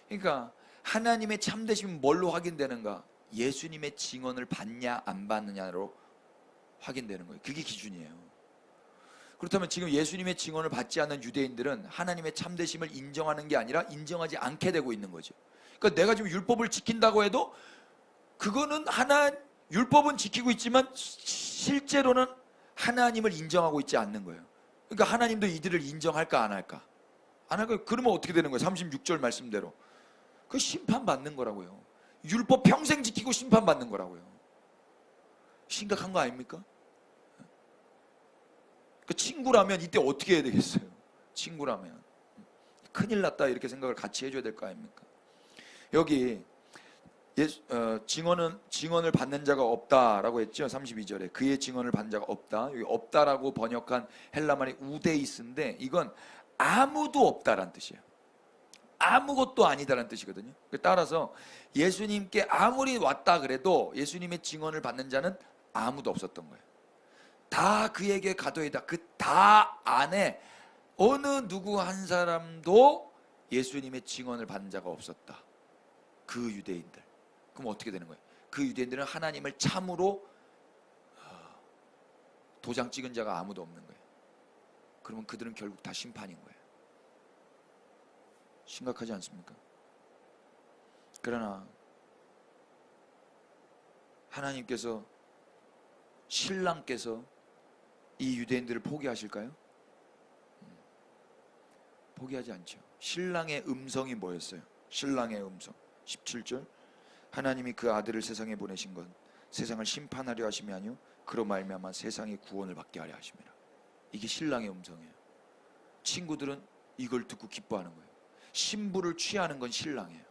그러니까 하나님의 참되심은 뭘로 확인되는가? 예수님의 증언을 받냐 안 받느냐로 확인되는 거예요. 그게 기준이에요. 그렇다면 지금 예수님의 증언을 받지 않는 유대인들은 하나님의 참되심을 인정하는 게 아니라 인정하지 않게 되고 있는 거죠. 그러니까 내가 지금 율법을 지킨다고 해도 그거는 율법은 지키고 있지만 실제로는 하나님을 인정하고 있지 않는 거예요. 그러니까 하나님도 이들을 인정할까 안 할까? 안 할 거예요. 그러면 어떻게 되는 거예요? 36절 말씀대로 그 심판받는 거라고요. 율법 평생 지키고 심판받는 거라고요. 심각한 거 아닙니까? 그 친구라면 이때 어떻게 해야 되겠어요? 친구라면 큰일 났다 이렇게 생각을 같이 해줘야 될 거 아닙니까? 여기 증언을 받는 자가 없다라고 했죠. 32절에 그의 증언을 받는 자가 없다. 여기 없다라고 번역한 헬라말이 우데이스인데 이건 아무도 없다라는 뜻이에요. 아무것도 아니다라는 뜻이거든요. 따라서 예수님께 아무리 왔다 그래도 예수님의 증언을 받는 자는 아무도 없었던 거예요. 다 그에게 가도이다. 그 다 안에 어느 누구 한 사람도 예수님의 증언을 받는 자가 없었다. 그 유대인들. 그럼 어떻게 되는 거예요? 그 유대인들은 하나님을 참으로 도장 찍은 자가 아무도 없는 거예요. 그러면 그들은 결국 다 심판인 거예요. 심각하지 않습니까? 그러나 하나님께서, 신랑께서 이 유대인들을 포기하실까요? 포기하지 않죠. 신랑의 음성이 뭐였어요? 신랑의 음성 17절 하나님이 그 아들을 세상에 보내신 건 세상을 심판하려 하심이 아니요 그로 말미암아 세상이 구원을 받게 하려 하심이라. 이게 신랑의 음성이에요. 친구들은 이걸 듣고 기뻐하는 거예요. 신부를 취하는 건 신랑이에요.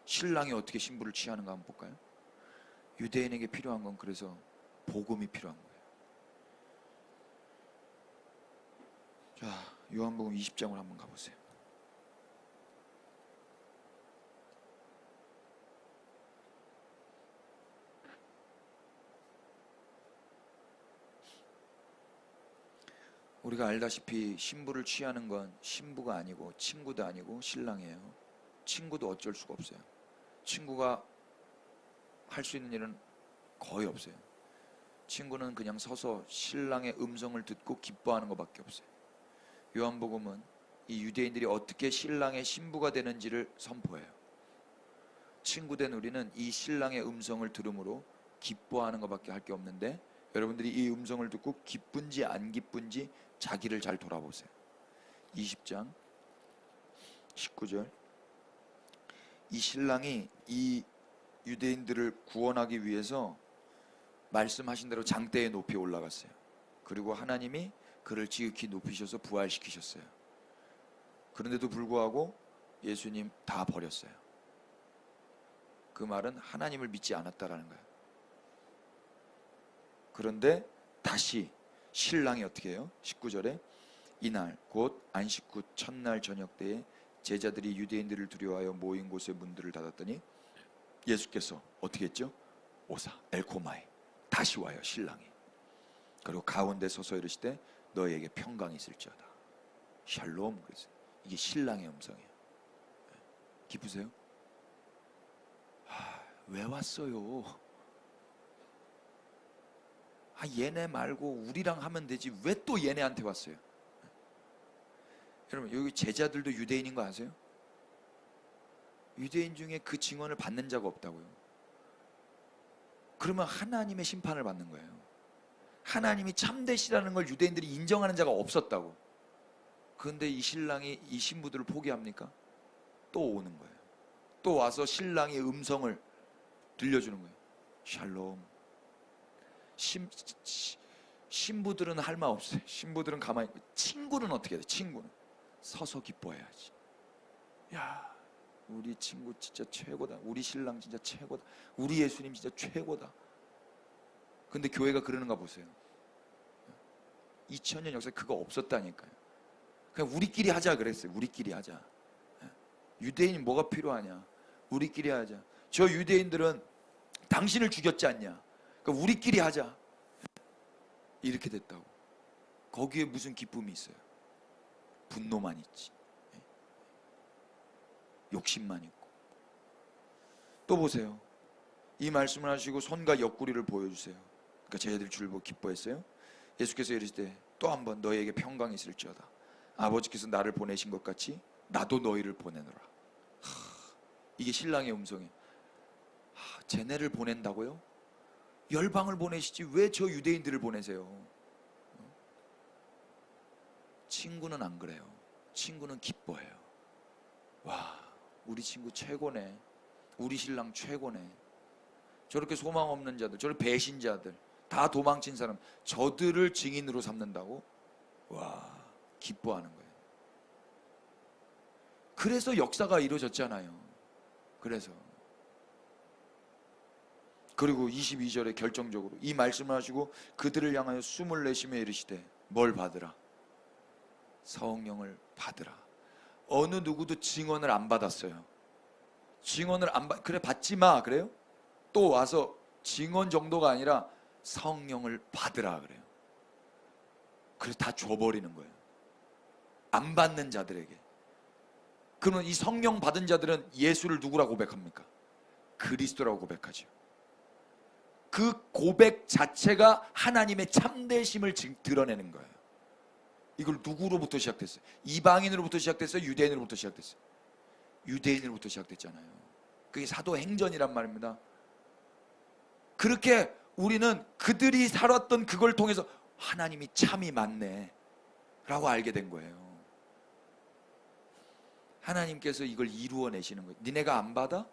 신랑이 어떻게 신부를 취하는가 한번 볼까요? 유대인에게 필요한 건 그래서 복음이 필요한 거예요. 자, 요한복음 20장을 한번 가보세요. 우리가 알다시피 신부를 취하는 건 신부가 아니고 친구도 아니고 신랑이에요. 친구도 어쩔 수가 없어요. 친구가 할 수 있는 일은 거의 없어요. 친구는 그냥 서서 신랑의 음성을 듣고 기뻐하는 것밖에 없어요. 요한복음은 이 유대인들이 어떻게 신랑의 신부가 되는지를 선포해요. 친구된 우리는 이 신랑의 음성을 들음으로 기뻐하는 것밖에 할 게 없는데 여러분들이 이 음성을 듣고 기쁜지 안 기쁜지 자기를 잘 돌아보세요. 20장 19절 이 신랑이 이 유대인들을 구원하기 위해서 말씀하신 대로 장대에 높이 올라갔어요. 그리고 하나님이 그를 지극히 높이셔서 부활시키셨어요. 그런데도 불구하고 예수님 다 버렸어요. 그 말은 하나님을 믿지 않았다라는 거예요. 그런데 다시 신랑이 어떻게 해요? 19절에 이날 곧 안식 후 첫날 저녁 때에 제자들이 유대인들을 두려워하여 모인 곳의 문들을 닫았더니 예수께서 어떻게 했죠? 오사 엘코마이 다시 와요. 신랑이. 그리고 가운데 서서 이르시되 너희에게 평강이 있을지어다. 샬롬. 그랬어요. 이게 신랑의 음성이에요. 기쁘세요? 왜 왔어요? 얘네 말고 우리랑 하면 되지 왜 또 얘네한테 왔어요? 여러분 여기 제자들도 유대인인 거 아세요? 유대인 중에 그 증언을 받는 자가 없다고요. 그러면 하나님의 심판을 받는 거예요. 하나님이 참되시라는 걸 유대인들이 인정하는 자가 없었다고. 그런데 이 신랑이 이 신부들을 포기합니까? 또 오는 거예요. 또 와서 신랑의 음성을 들려주는 거예요. 샬롬. 신부들은 할 말 없어요. 신부들은 가만히 있고, 친구는 어떻게 해야 돼? 친구는 서서 기뻐해야지. 야, 우리 친구 진짜 최고다. 우리 신랑 진짜 최고다. 우리 예수님 진짜 최고다. 근데 교회가 그러는가 보세요. 2000년 역사에 그거 없었다니까요. 그냥 우리끼리 하자 그랬어요. 우리끼리 하자. 유대인이 뭐가 필요하냐? 우리끼리 하자. 저 유대인들은 당신을 죽였지 않냐? 그러니까 우리끼리 하자. 이렇게 됐다고. 거기에 무슨 기쁨이 있어요? 분노만 있지. 욕심만 있고. 또 보세요. 이 말씀을 하시고 손과 옆구리를 보여주세요. 그러니까 쟤들 줄 보고 기뻐했어요. 예수께서 이르시되 또 한 번 너희에게 평강이 있을지어다. 아버지께서 나를 보내신 것 같이 나도 너희를 보내노라. 이게 신랑의 음성이에요. 쟤네를 보낸다고요? 열방을 보내시지 왜 저 유대인들을 보내세요? 친구는 안 그래요. 친구는 기뻐해요. 와, 우리 친구 최고네. 우리 신랑 최고네. 저렇게 소망 없는 자들, 저렇게 배신자들, 다 도망친 사람, 저들을 증인으로 삼는다고? 와, 기뻐하는 거예요. 그래서 역사가 이루어졌잖아요. 그래서. 그리고 22절에 결정적으로 이 말씀을 하시고 그들을 향하여 숨을 내쉬며 이르시되 뭘 받으라? 성령을 받으라. 어느 누구도 증언을 안 받았어요. 증언을 안 받, 그래 받지 마 그래요? 또 와서 증언 정도가 아니라 성령을 받으라 그래요. 그래서 다 줘버리는 거예요. 안 받는 자들에게. 그러면 이 성령 받은 자들은 예수를 누구라고 고백합니까? 그리스도라고 고백하죠. 그 고백 자체가 하나님의 참되심을 드러내는 거예요. 이걸 누구로부터 시작됐어요? 이방인으로부터 시작됐어요? 유대인으로부터 시작됐어요? 유대인으로부터 시작됐잖아요. 그게 사도행전이란 말입니다. 그렇게 우리는 그들이 살았던 그걸 통해서 하나님이 참이 맞네 라고 알게 된 거예요. 하나님께서 이걸 이루어내시는 거예요. 니네가 안 받아?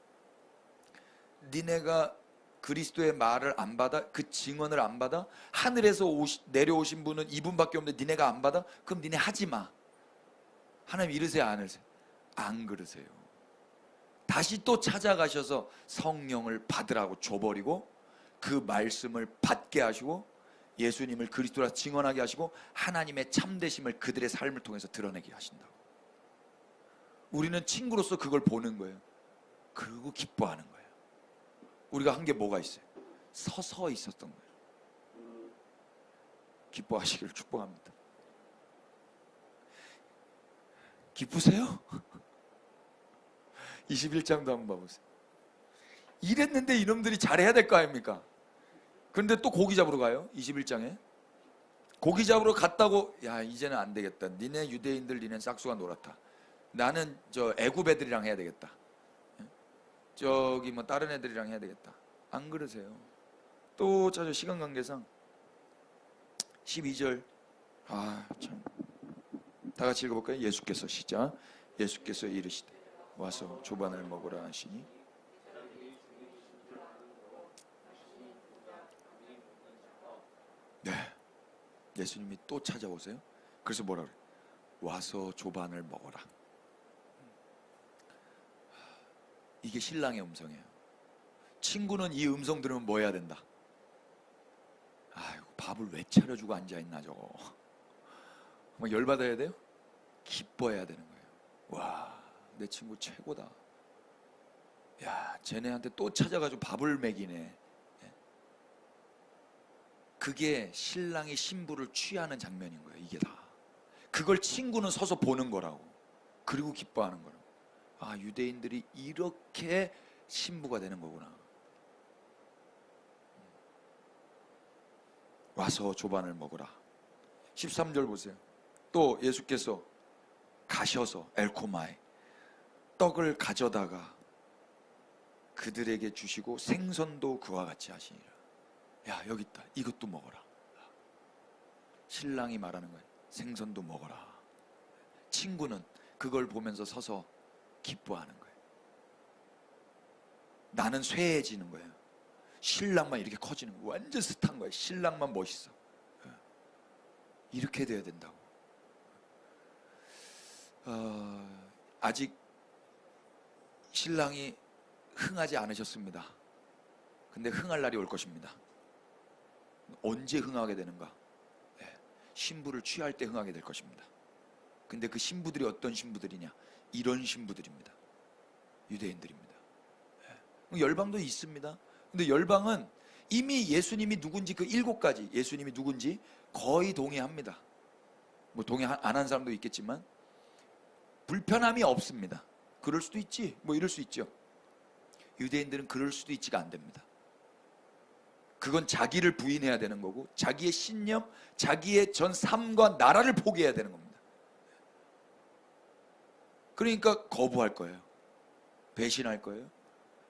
니네가 그리스도의 말을 안 받아? 그 증언을 안 받아? 하늘에서 내려오신 분은 이분밖에 없는데 니네가 안 받아? 그럼 니네 하지 마. 하나님 이러세요 안 이러세요? 안 그러세요. 다시 또 찾아가셔서 성령을 받으라고 줘버리고 그 말씀을 받게 하시고 예수님을 그리스도라 증언하게 하시고 하나님의 참되심을 그들의 삶을 통해서 드러내게 하신다고. 우리는 친구로서 그걸 보는 거예요. 그리고 기뻐하는 거예요. 우리가 한 게 뭐가 있어요? 서서 있었던 거예요. 기뻐하시기를 축복합니다. 기쁘세요? 21장도 한번 봐보세요. 이랬는데 이놈들이 잘해야 될 거 아닙니까? 그런데 또 고기 잡으러 가요. 21장에 고기 잡으러 갔다고, 야 이제는 안 되겠다. 니네 유대인들 니네 싹수가 놀았다. 나는 저 애굽 애들이랑 해야 되겠다. 저기 뭐 다른 애들이랑 해야 되겠다. 안 그러세요. 또 찾아 시간 관계상 12절 참 다 같이 읽어볼까요? 예수께서 시작. 예수께서 이르시되 와서 조반을 먹으라 하시니 네, 예수님이 또 찾아오세요. 그래서 뭐라 그래요? 와서 조반을 먹어라. 이게 신랑의 음성이에요. 친구는 이 음성 들으면 뭐 해야 된다? 아이고 밥을 왜 차려주고 앉아있나 저거. 뭐 열받아야 돼요? 기뻐해야 되는 거예요. 와, 내 친구 최고다. 야, 쟤네한테 또 찾아가지고 밥을 먹이네. 그게 신랑이 신부를 취하는 장면인 거예요. 이게 다. 그걸 친구는 서서 보는 거라고. 그리고 기뻐하는 거라고. 아, 유대인들이 이렇게 신부가 되는 거구나. 와서 조반을 먹으라. 13절 보세요. 또 예수께서 가셔서 엘코마에 떡을 가져다가 그들에게 주시고 생선도 그와 같이 하시니라. 야, 여기 있다. 이것도 먹어라. 신랑이 말하는 거예요. 생선도 먹어라. 친구는 그걸 보면서 서서 기뻐하는 거예요. 나는 쇠해지는 거예요. 신랑만 이렇게 커지는 거예요. 완전 스타인 거예요. 신랑만 멋있어. 이렇게 돼야 된다고. 아직 신랑이 흥하지 않으셨습니다. 근데 흥할 날이 올 것입니다. 언제 흥하게 되는가? 신부를 취할 때 흥하게 될 것입니다. 근데 그 신부들이 어떤 신부들이냐? 이런 신부들입니다. 유대인들입니다. 열방도 있습니다. 근데 열방은 이미 예수님이 누군지 그 7가지 예수님이 누군지 거의 동의합니다. 뭐 동의 안 한 사람도 있겠지만 불편함이 없습니다. 그럴 수도 있지, 뭐 이럴 수 있죠. 유대인들은 그럴 수도 있지가 안 됩니다. 그건 자기를 부인해야 되는 거고, 자기의 신념, 자기의 전 삶과 나라를 포기해야 되는 겁니다. 그러니까 거부할 거예요. 배신할 거예요.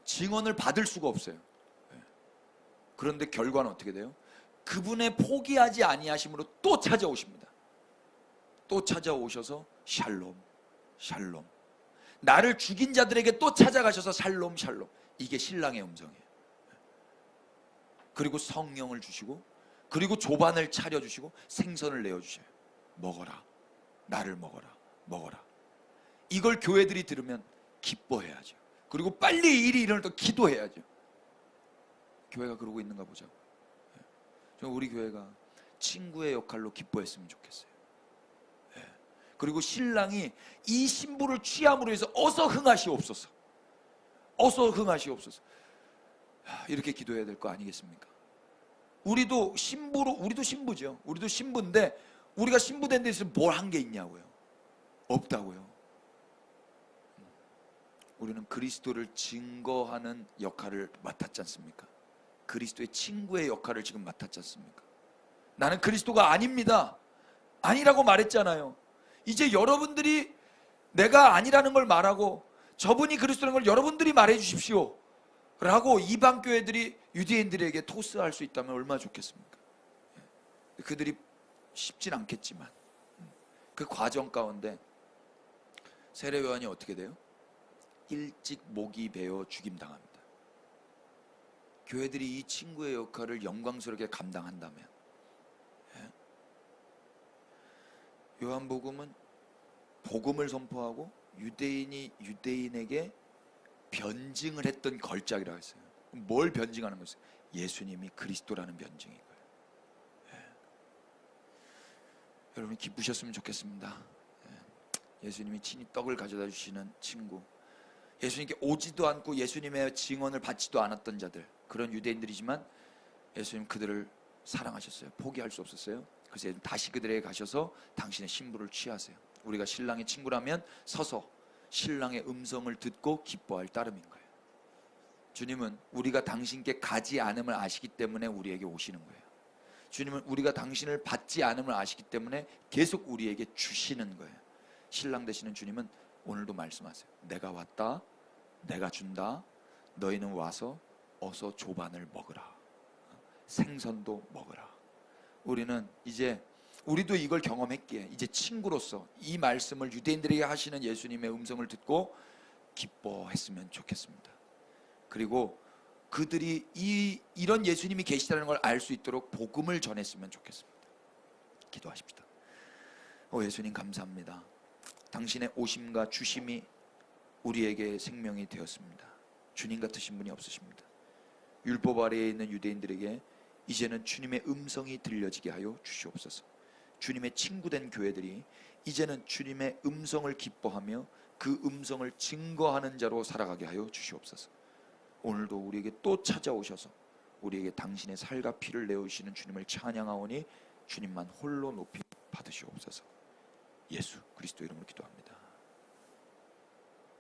증언을 받을 수가 없어요. 그런데 결과는 어떻게 돼요? 그분의 포기하지 아니하심으로 또 찾아오십니다. 또 찾아오셔서 샬롬, 샬롬. 나를 죽인 자들에게 또 찾아가셔서 샬롬, 샬롬. 이게 신랑의 음성이에요. 그리고 성령을 주시고, 그리고 조반을 차려주시고 생선을 내어주셔요. 먹어라, 나를 먹어라, 먹어라. 이걸 교회들이 들으면 기뻐해야죠. 그리고 빨리 일이 일어날 때 기도해야죠. 교회가 그러고 있는가 보자고. 저는 우리 교회가 친구의 역할로 기뻐했으면 좋겠어요. 그리고 신랑이 이 신부를 취함으로 해서 어서 흥하시옵소서, 어서 흥하시옵소서, 이렇게 기도해야 될 거 아니겠습니까? 우리도 신부죠. 우리도 신부인데 우리가 신부된 데서 뭘 한 게 있냐고요? 없다고요. 우리는 그리스도를 증거하는 역할을 맡았지 않습니까? 그리스도의 친구의 역할을 지금 맡았지 않습니까? 나는 그리스도가 아닙니다, 아니라고 말했잖아요. 이제 여러분들이 내가 아니라는 걸 말하고 저분이 그리스도라는 걸 여러분들이 말해 주십시오 라고 이방 교회들이 유대인들에게 토스할 수 있다면 얼마나 좋겠습니까? 그들이 쉽진 않겠지만 그 과정 가운데 세례 요한이 어떻게 돼요? 일찍 목이 베어 죽임당합니다. 교회들이 이 친구의 역할을 영광스럽게 감당한다면, 요한복음은 복음을 선포하고 유대인이 유대인에게 변증을 했던 걸작이라고 했어요. 뭘 변증하는 것이에요? 예수님이 그리스도라는 변증인 거예요. 여러분 기쁘셨으면 좋겠습니다. 예수님이 친히 떡을 가져다 주시는 친구, 예수님께 오지도 않고 예수님의 증언을 받지도 않았던 자들, 그런 유대인들이지만 예수님 그들을 사랑하셨어요. 포기할 수 없었어요. 그래서 다시 그들에게 가셔서 당신의 신부를 취하세요. 우리가 신랑의 친구라면 서서 신랑의 음성을 듣고 기뻐할 따름인 거예요. 주님은 우리가 당신께 가지 않음을 아시기 때문에 우리에게 오시는 거예요. 주님은 우리가 당신을 받지 않음을 아시기 때문에 계속 우리에게 주시는 거예요. 신랑 되시는 주님은 오늘도 말씀하세요. 내가 왔다, 내가 준다, 너희는 와서 어서 조반을 먹으라, 생선도 먹으라. 우리는 이제 우리도 이걸 경험했기에 이제 친구로서 이 말씀을 유대인들에게 하시는 예수님의 음성을 듣고 기뻐했으면 좋겠습니다. 그리고 그들이 이런 예수님이 계시다는 걸 알 수 있도록 복음을 전했으면 좋겠습니다. 기도하십시다. 예수님 감사합니다. 당신의 오심과 주심이 우리에게 생명이 되었습니다. 주님 같으신 분이 없으십니다. 율법 아래에 있는 유대인들에게 이제는 주님의 음성이 들려지게 하여 주시옵소서. 주님의 친구된 교회들이 이제는 주님의 음성을 기뻐하며 그 음성을 증거하는 자로 살아가게 하여 주시옵소서. 오늘도 우리에게 또 찾아오셔서 우리에게 당신의 살과 피를 내어주시는 주님을 찬양하오니 주님만 홀로 높이 받으시옵소서. 예수 그리스도 이름으로 기도합니다.